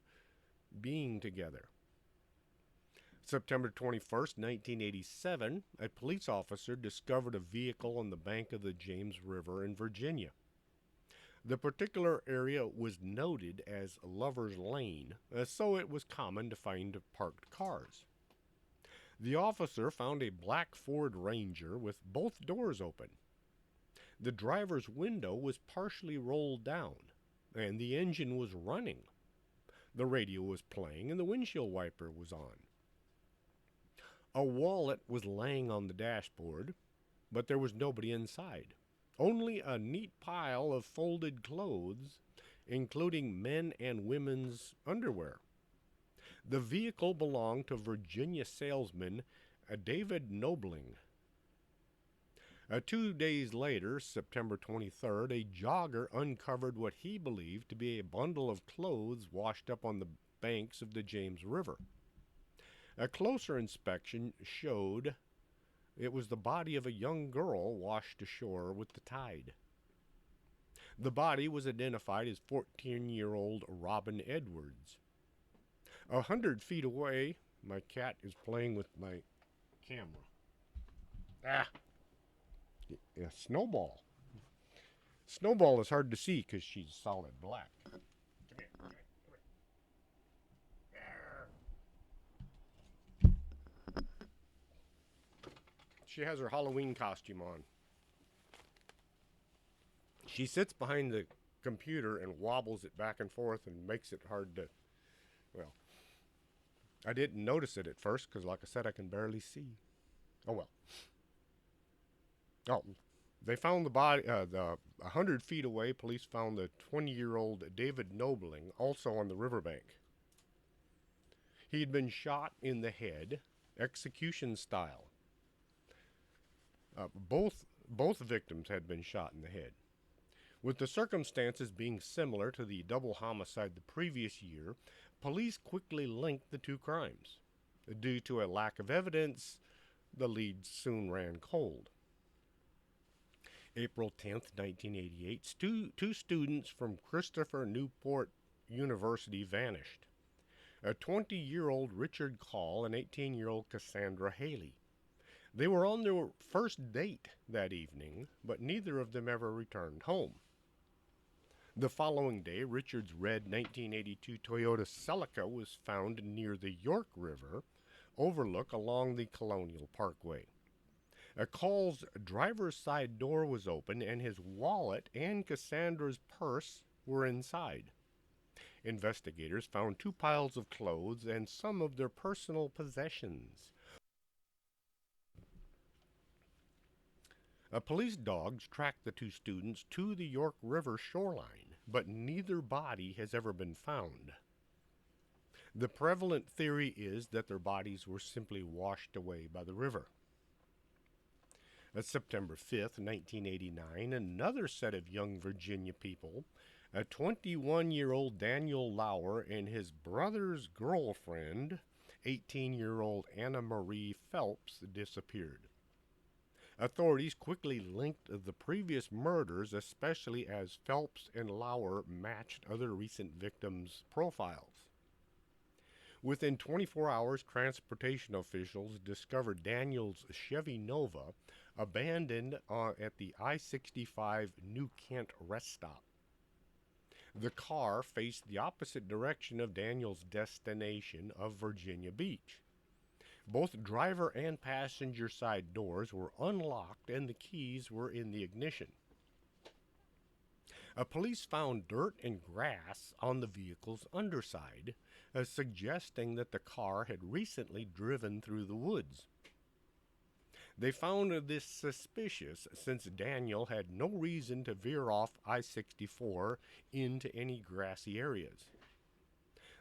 being together. September 21st, 1987, a police officer discovered a vehicle on the bank of the James River in Virginia. The particular area was noted as Lover's Lane, so it was common to find parked cars. The officer found a black Ford Ranger with both doors open. The driver's window was partially rolled down, and the engine was running. The radio was playing, and the windshield wiper was on. A wallet was laying on the dashboard, but there was nobody inside. Only a neat pile of folded clothes, including men and women's underwear. The vehicle belonged to Virginia salesman David Nobling. 2 days later, September 23rd, a jogger uncovered what he believed to be a bundle of clothes washed up on the banks of the James River. A closer inspection showed it was the body of a young girl washed ashore with the tide. The body was identified as 14-year-old Robin Edwards. 100 feet away, my cat is playing with my camera. Yeah, Snowball. Snowball is hard to see because she's solid black. Come here, come here. She has her Halloween costume on. She sits behind the computer and wobbles it back and forth and makes it hard to, well, I didn't notice it at first because, like I said, I can barely see. Oh, well. Oh, they found the body, 100 feet away, police found the 20-year-old David Nobling, also on the riverbank. He had been shot in the head, execution style. Both victims had been shot in the head. With the circumstances being similar to the double homicide the previous year, police quickly linked the 2 crimes. Due to a lack of evidence, the lead soon ran cold. April 10th, 1988, 2 students from Christopher Newport University vanished. A 20-year-old Richard Call and 18-year-old Cassandra Haley. They were on their first date that evening, but neither of them ever returned home. The following day, Richard's red 1982 Toyota Celica was found near the York River overlook along the Colonial Parkway. Cole's driver's side door was open and his wallet and Cassandra's purse were inside. Investigators found two piles of clothes and some of their personal possessions. Police dogs tracked the two students to the York River shoreline, but neither body has ever been found. The prevalent theory is that their bodies were simply washed away by the river. September 5th, 1989, another set of young Virginia people, a 21-year-old Daniel Lauer and his brother's girlfriend, 18-year-old Anna Marie Phelps, disappeared. Authorities quickly linked the previous murders, especially as Phelps and Lauer matched other recent victims' profiles. Within 24 hours, transportation officials discovered Daniel's Chevy Nova abandoned at the I-65 New Kent rest stop. The car faced the opposite direction of Daniel's destination of Virginia Beach. Both driver and passenger side doors were unlocked and the keys were in the ignition. Police found dirt and grass on the vehicle's underside, suggesting that the car had recently driven through the woods. They found this suspicious since Daniel had no reason to veer off I-64 into any grassy areas.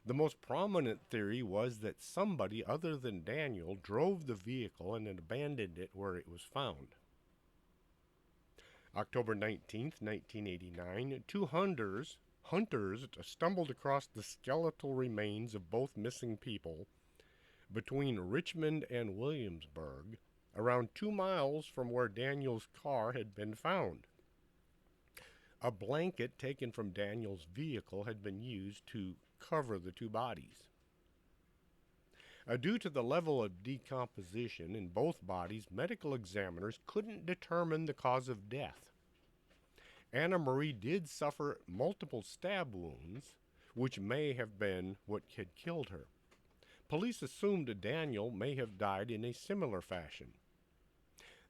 The most prominent theory was that somebody other than Daniel drove the vehicle and abandoned it where it was found. October 19th, 1989, two hunters stumbled across the skeletal remains of both missing people between Richmond and Williamsburg, around 2 miles from where Daniel's car had been found. A blanket taken from Daniel's vehicle had been used to cover the two bodies. Due to the level of decomposition in both bodies, medical examiners couldn't determine the cause of death. Anna Marie did suffer multiple stab wounds, which may have been what had killed her. Police assumed Daniel may have died in a similar fashion.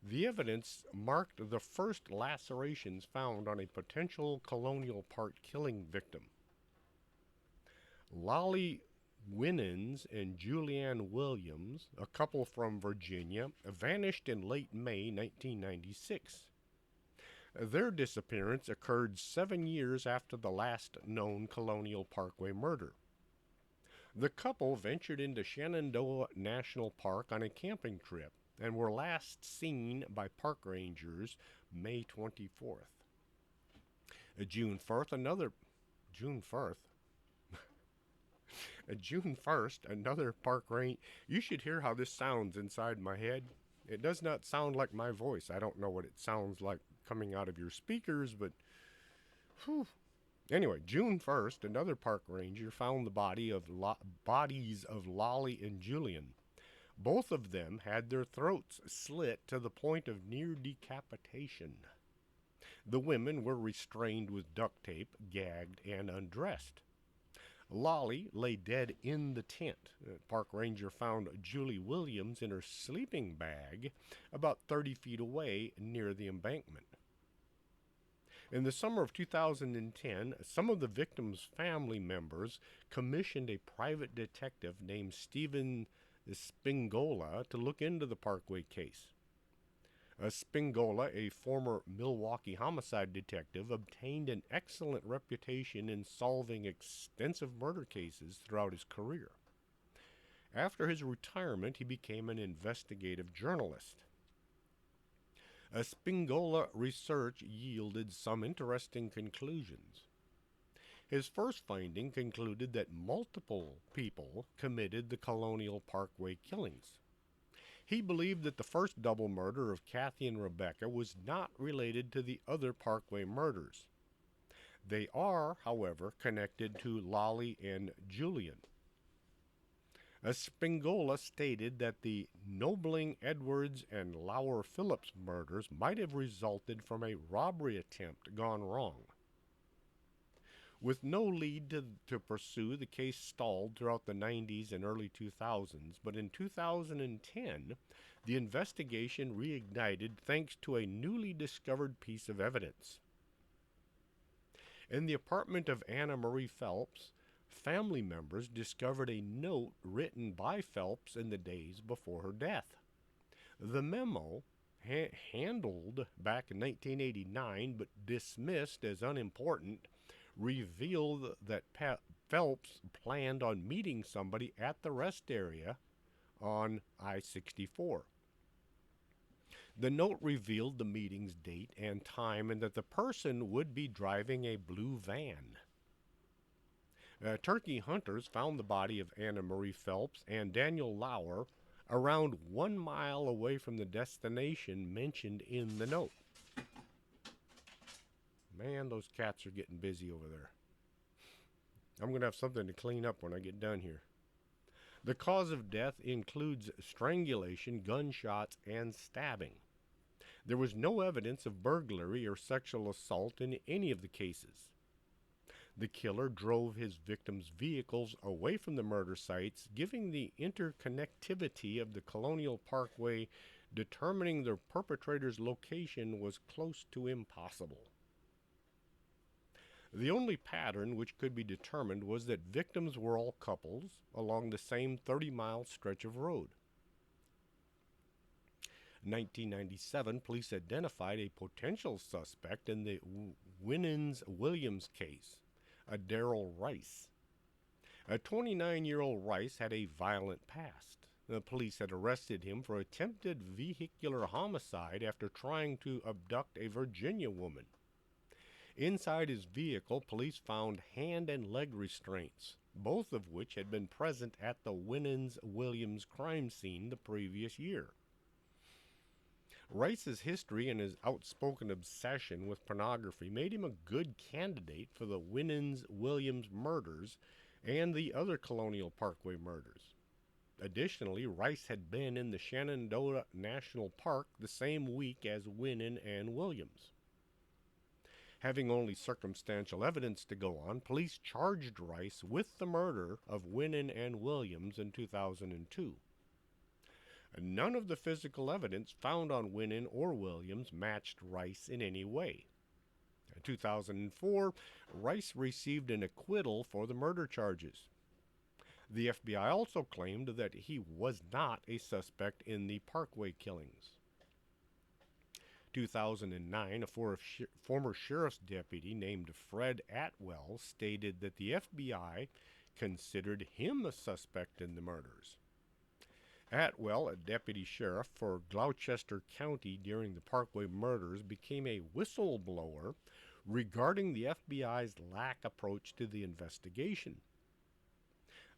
The evidence marked the first lacerations found on a potential Colonial Park killing victim. Lolly Winans and Julianne Williams, a couple from Virginia, vanished in late May 1996. Their disappearance occurred 7 years after the last known Colonial Parkway murder. The couple ventured into Shenandoah National Park on a camping trip and were last seen by park rangers May 24th. June 1st, another park ranger. You should hear how this sounds inside my head. It does not sound like my voice. I don't know what it sounds like coming out of your speakers, but whew. Anyway, June 1st, another park ranger found the bodies of Lolly and Julian. Both of them had their throats slit to the point of near decapitation. The women were restrained with duct tape, gagged, and undressed. Lolly lay dead in the tent. Park ranger found Julie Williams in her sleeping bag about 30 feet away near the embankment. In the summer of 2010, some of the victims' family members commissioned a private detective named Stephen Spingola to look into the Parkway case. Spingola, a former Milwaukee homicide detective, obtained an excellent reputation in solving extensive murder cases throughout his career. After his retirement, he became an investigative journalist. Spingola research yielded some interesting conclusions. His first finding concluded that multiple people committed the Colonial Parkway killings. He believed that the first double murder of Kathy and Rebecca was not related to the other Parkway murders. They are, however, connected to Lolly and Julian. Spingola stated that the Nobling Edwards and Lauer Phillips murders might have resulted from a robbery attempt gone wrong. With no lead to pursue, the case stalled throughout the 90s and early 2000s, but in 2010, the investigation reignited thanks to a newly discovered piece of evidence. In the apartment of Anna Marie Phelps, family members discovered a note written by Phelps in the days before her death. The memo, handled back in 1989 but dismissed as unimportant, revealed that Phelps planned on meeting somebody at the rest area on I 64. The note revealed the meeting's date and time and that the person would be driving a blue van. Turkey hunters found the body of Anna Marie Phelps and Daniel Lauer around 1 mile away from the destination mentioned in the note. Man, those cats are getting busy over there. I'm going to have something to clean up when I get done here. The cause of death includes strangulation, gunshots, and stabbing. There was no evidence of burglary or sexual assault in any of the cases. The killer drove his victims' vehicles away from the murder sites, giving the interconnectivity of the Colonial Parkway, determining the perpetrator's location was close to impossible. The only pattern which could be determined was that victims were all couples along the same 30-mile stretch of road. In 1997, police identified a potential suspect in the Winans-Williams case, a Darrell Rice. A 29-year-old Rice had a violent past. The police had arrested him for attempted vehicular homicide after trying to abduct a Virginia woman. Inside his vehicle, police found hand and leg restraints, both of which had been present at the Winans-Williams crime scene the previous year. Rice's history and his outspoken obsession with pornography made him a good candidate for the Winans-Williams murders and the other Colonial Parkway murders. Additionally, Rice had been in the Shenandoah National Park the same week as Winnan and Williams. Having only circumstantial evidence to go on, police charged Rice with the murder of Winnan and Williams in 2002. None of the physical evidence found on Winnan or Williams matched Rice in any way. In 2004, Rice received an acquittal for the murder charges. The FBI also claimed that he was not a suspect in the Parkway killings. 2009, a former sheriff's deputy named Fred Atwell stated that the FBI considered him a suspect in the murders. Atwell, a deputy sheriff for Gloucester County during the Parkway murders, became a whistleblower regarding the FBI's lax approach to the investigation.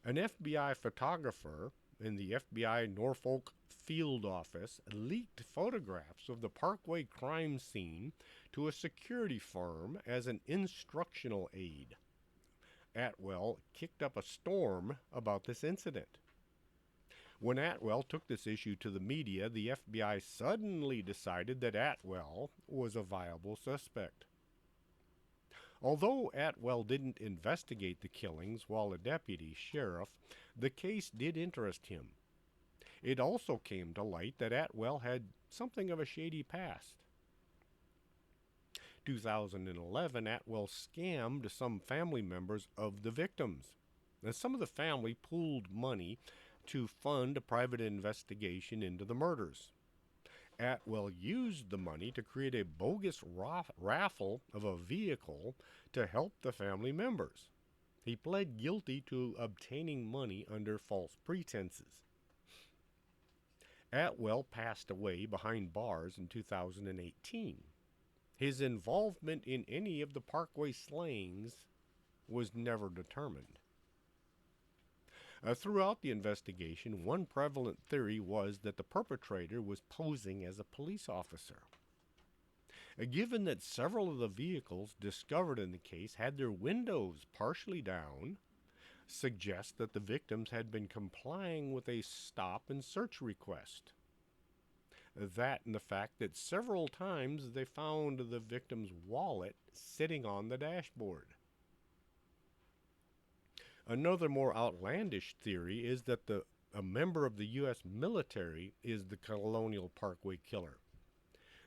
An FBI photographer in the FBI Norfolk field office leaked photographs of the Parkway crime scene to a security firm as an instructional aid. Atwell kicked up a storm about this incident. When Atwell took this issue to the media, the FBI suddenly decided that Atwell was a viable suspect. Although Atwell didn't investigate the killings while a deputy sheriff, the case did interest him. It also came to light that Atwell had something of a shady past. 2011, Atwell scammed some family members of the victims. Now, some of the family pooled money to fund a private investigation into the murders. Atwell used the money to create a bogus raffle of a vehicle to help the family members. He pled guilty to obtaining money under false pretenses. Atwell passed away behind bars in 2018. His involvement in any of the Parkway slayings was never determined. Throughout the investigation, one prevalent theory was that the perpetrator was posing as a police officer. Given that several of the vehicles discovered in the case had their windows partially down, suggest that the victims had been complying with a stop and search request. That and the fact that several times they found the victim's wallet sitting on the dashboard. Another more outlandish theory is that a member of the U.S. military is the Colonial Parkway killer.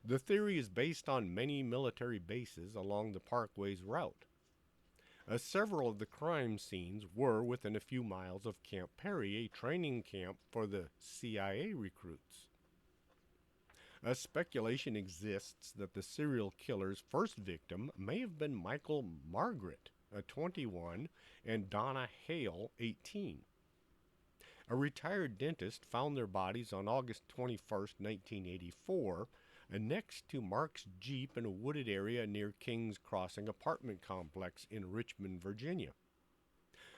The theory is based on many military bases along the parkway's route. Several of the crime scenes were within a few miles of Camp Perry, a training camp for the CIA recruits. A speculation exists that the serial killer's first victim may have been Michael Margaret, 21, and Donna Hale, 18. A retired dentist found their bodies on August 21, 1984, next to Mark's Jeep in a wooded area near King's Crossing apartment complex in Richmond, Virginia.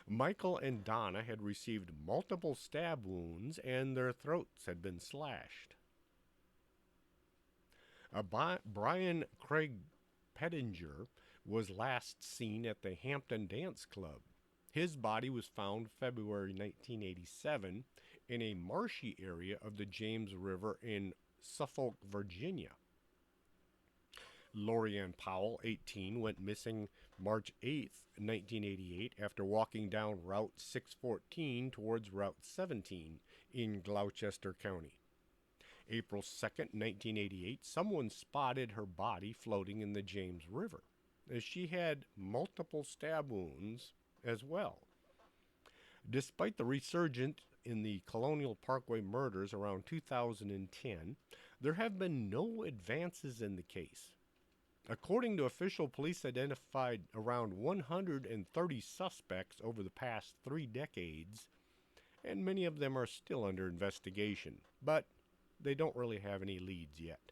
Michael and Donna had received multiple stab wounds and their throats had been slashed. Brian Craig Pettinger was last seen at the Hampton Dance Club. His body was found February 1987 in a marshy area of the James River in Suffolk, Virginia. Lorianne Powell, 18, went missing March 8, 1988, after walking down Route 614 towards Route 17 in Gloucester County. April 2nd, 1988, someone spotted her body floating in the James River, as she had multiple stab wounds as well. Despite the resurgence in the Colonial Parkway murders around 2010, there have been no advances in the case. According to official police identified around 130 suspects over the past 3 decades, and many of them are still under investigation, but they don't really have any leads yet.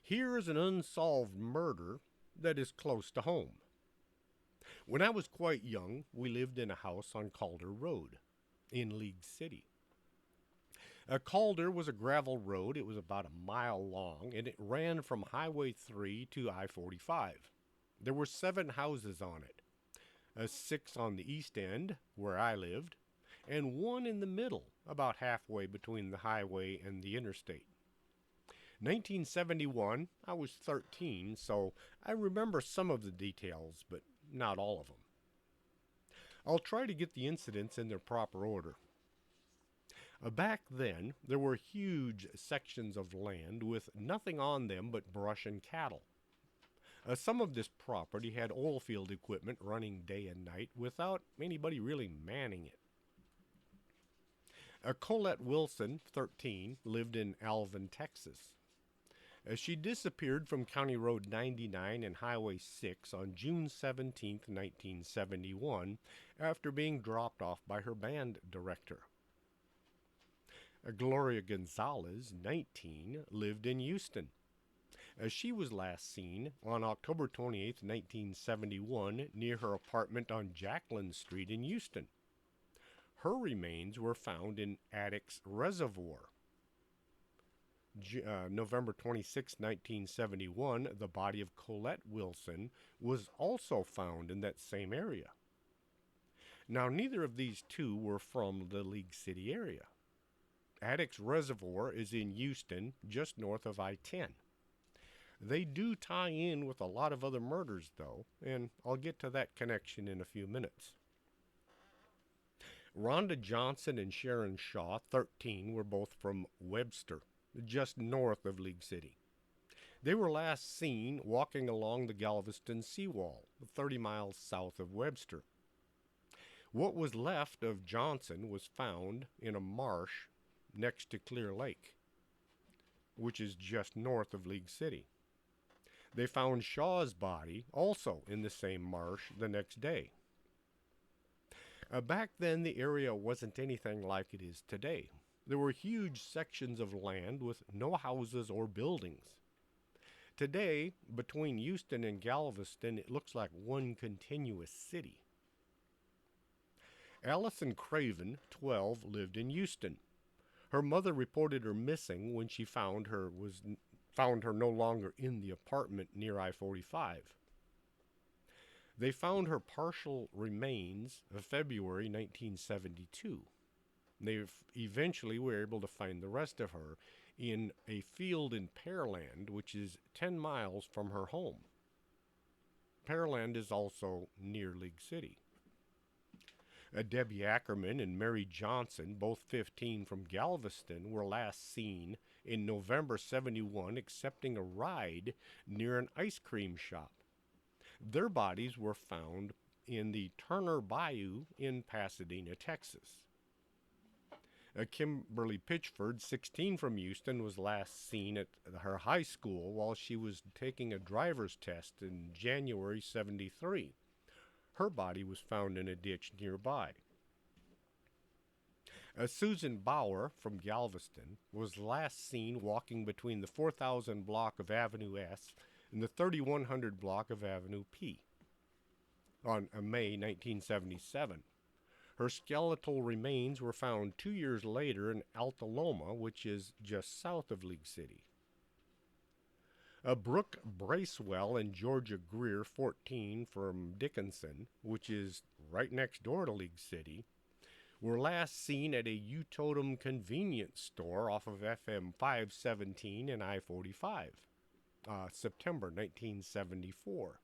Here is an unsolved murder that is close to home. When I was quite young, we lived in a house on Calder Road in League City. Calder was a gravel road. It was about a mile long, and it ran from Highway 3 to I-45. There were 7 houses on it, 6 on the east end, where I lived, and 1 in the middle, about halfway between the highway and the interstate. 1971, I was 13, so I remember some of the details, but not all of them. I'll try to get the incidents in their proper order. Back then, there were huge sections of land with nothing on them but brush and cattle. Some of this property had oil field equipment running day and night without anybody really manning it. Colette Wilson, 13, lived in Alvin, Texas. She disappeared from County Road 99 and Highway 6 on June 17, 1971, after being dropped off by her band director. Gloria Gonzalez, 19, lived in Houston. She was last seen on October 28, 1971, near her apartment on Jacqueline Street in Houston. Her remains were found in Addicks Reservoir. November 26, 1971, the body of Colette Wilson was also found in that same area. Now, neither of these two were from the League City area. Addicks Reservoir is in Houston, just north of I-10. They do tie in with a lot of other murders, though, and I'll get to that connection in a few minutes. Rhonda Johnson and Sharon Shaw, 13, were both from Webster, just north of League City. They were last seen walking along the Galveston seawall, 30 miles south of Webster. What was left of Johnson was found in a marsh next to Clear Lake, which is just north of League City. They found Shaw's body also in the same marsh the next day. Back then, the area wasn't anything like it is today. There were huge sections of land with no houses or buildings. Today, between Houston and Galveston, it looks like one continuous city. Allison Craven, 12, lived in Houston. Her mother reported her missing when she found her no longer in the apartment near I-45. They found her partial remains of February 1972. They eventually were able to find the rest of her in a field in Pearland, which is 10 miles from her home. Pearland is also near League City. Debbie Ackerman and Mary Johnson, both 15 from Galveston, were last seen in November 71 accepting a ride near an ice cream shop. Their bodies were found in the Turner Bayou in Pasadena, Texas. Kimberly Pitchford, 16 from Houston, was last seen at her high school while she was taking a driver's test in January 73. Her body was found in a ditch nearby. Susan Bauer from Galveston was last seen walking between the 4000 block of Avenue S and the 3100 block of Avenue P on May 1977. Her skeletal remains were found 2 years later in Alta Loma, which is just south of League City. Brooke Bracewell and Georgia Greer, 14, from Dickinson, which is right next door to League City, were last seen at a U-Totem convenience store off of FM 517 and I-45, September 1974.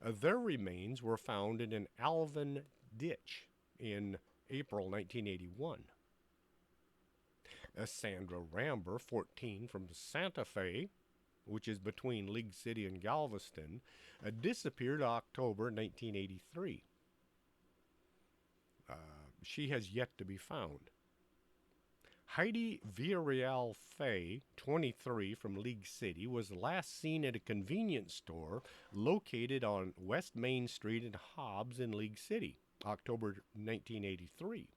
Their remains were found in an Alvin ditch in April 1981. Sandra Ramber, 14, from Santa Fe, which is between League City and Galveston, disappeared October 1983. She has yet to be found. Heidi Villarreal Fay, 23, from League City, was last seen at a convenience store located on West Main Street and Hobbs in League City, October 1983.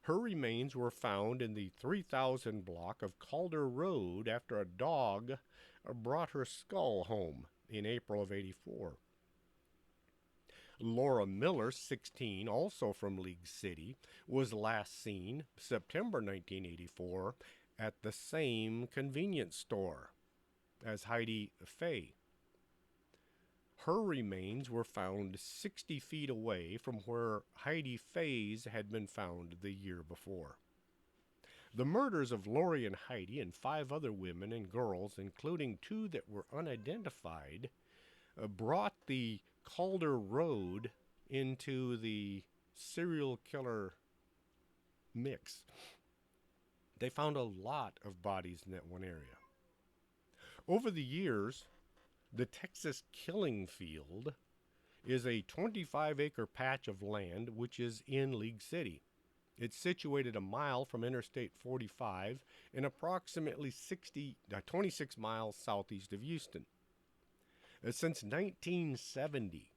Her remains were found in the 3000 block of Calder Road after a dog brought her skull home in April of 84. Laura Miller, 16, also from League City, was last seen September 1984 at the same convenience store as Heidi Fay. Her remains were found 60 feet away from where Heidi Fay's had been found the year before. The murders of Lori and Heidi and 5 other women and girls, including 2 that were unidentified, brought the Calder Road into the serial killer mix. They found a lot of bodies in that one area. Over the years, the Texas Killing Field is a 25-acre patch of land which is in League City. It's situated a mile from Interstate 45 and approximately 26 miles southeast of Houston. Since 1970,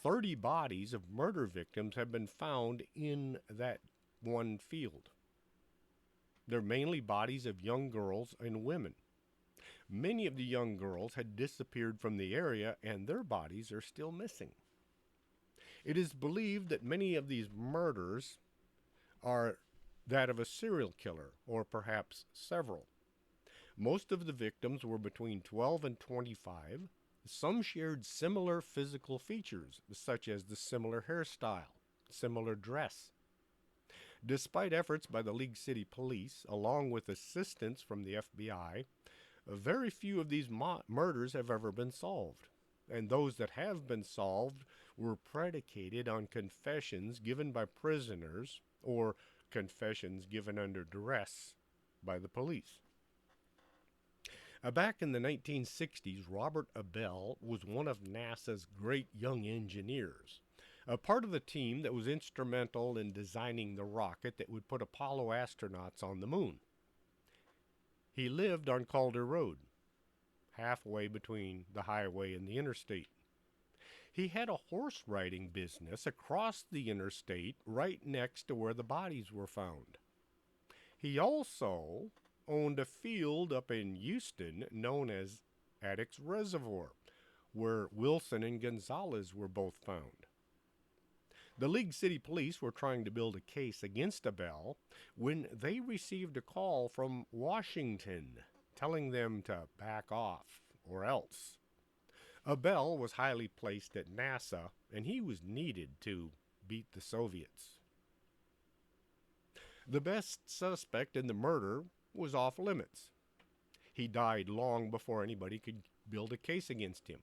30 bodies of murder victims have been found in that one field. They're mainly bodies of young girls and women. Many of the young girls had disappeared from the area, and their bodies are still missing. It is believed that many of these murders are that of a serial killer, or perhaps several. Most of the victims were between 12 and 25. Some shared similar physical features, such as the similar hairstyle, similar dress. Despite efforts by the League City Police, along with assistance from the FBI, very few of these murders have ever been solved. And those that have been solved were predicated on confessions given by prisoners or confessions given under duress by the police. Back in the 1960s, Robert Abel was one of NASA's great young engineers, a part of the team that was instrumental in designing the rocket that would put Apollo astronauts on the moon. He lived on Calder Road, halfway between the highway and the interstate. He had a horse riding business across the interstate right next to where the bodies were found. He also owned a field up in Houston known as Addicts Reservoir, where Wilson and Gonzalez were both found. The League City Police were trying to build a case against Abel when they received a call from Washington telling them to back off or else. Abel was highly placed at NASA, and he was needed to beat the Soviets. The best suspect in the murder was off limits. He died long before anybody could build a case against him.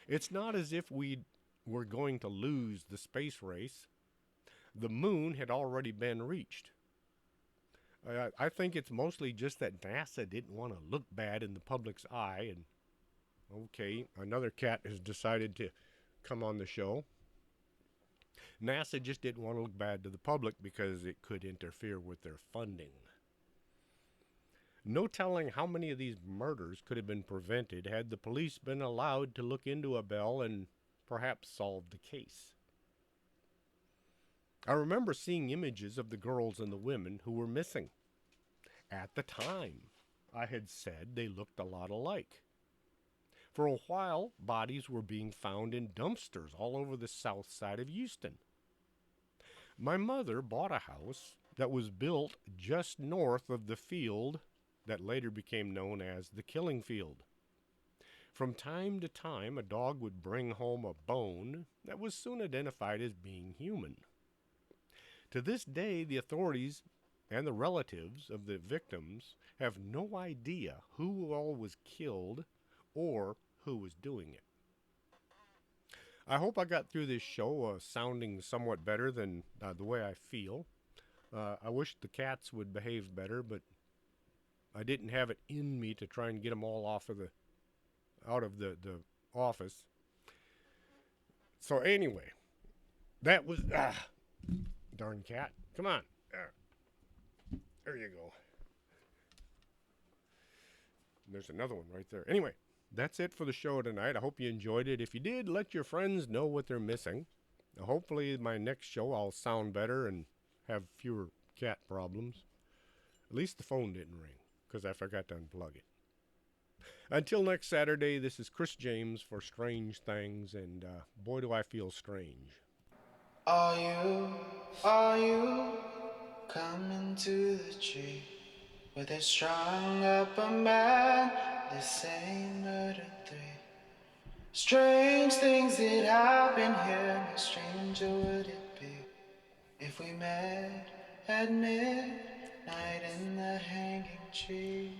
It's not as if we were going to lose the space race. The moon had already been reached. I think it's mostly just that NASA didn't want to look bad in the public's eye. And okay, another cat has decided to come on the show. NASA just didn't want to look bad to the public because it could interfere with their funding. No telling how many of these murders could have been prevented had the police been allowed to look into Abel and perhaps solve the case. I remember seeing images of the girls and the women who were missing. At the time, I had said they looked a lot alike. For a while, bodies were being found in dumpsters all over the south side of Houston. My mother bought a house that was built just north of the field that later became known as the killing field. From time to time, a dog would bring home a bone that was soon identified as being human. To this day, the authorities and the relatives of the victims have no idea who all was killed or who was doing it. I hope I got through this show sounding somewhat better than the way I feel. I wish the cats would behave better, but I didn't have it in me to try and get them all out of the office. So anyway, that was darn cat. Come on, there you go. There's another one right there. Anyway, that's it for the show tonight. I hope you enjoyed it. If you did, let your friends know what they're missing. Hopefully, my next show I'll sound better and have fewer cat problems. At least the phone didn't ring because I forgot to unplug it. Until next Saturday, this is Chris James for Strange Things, and boy, do I feel strange. Are you coming to the tree where they strung up a man the same murder three? Strange things that happen here, no stranger would it be if we met at midnight in that hanging tree.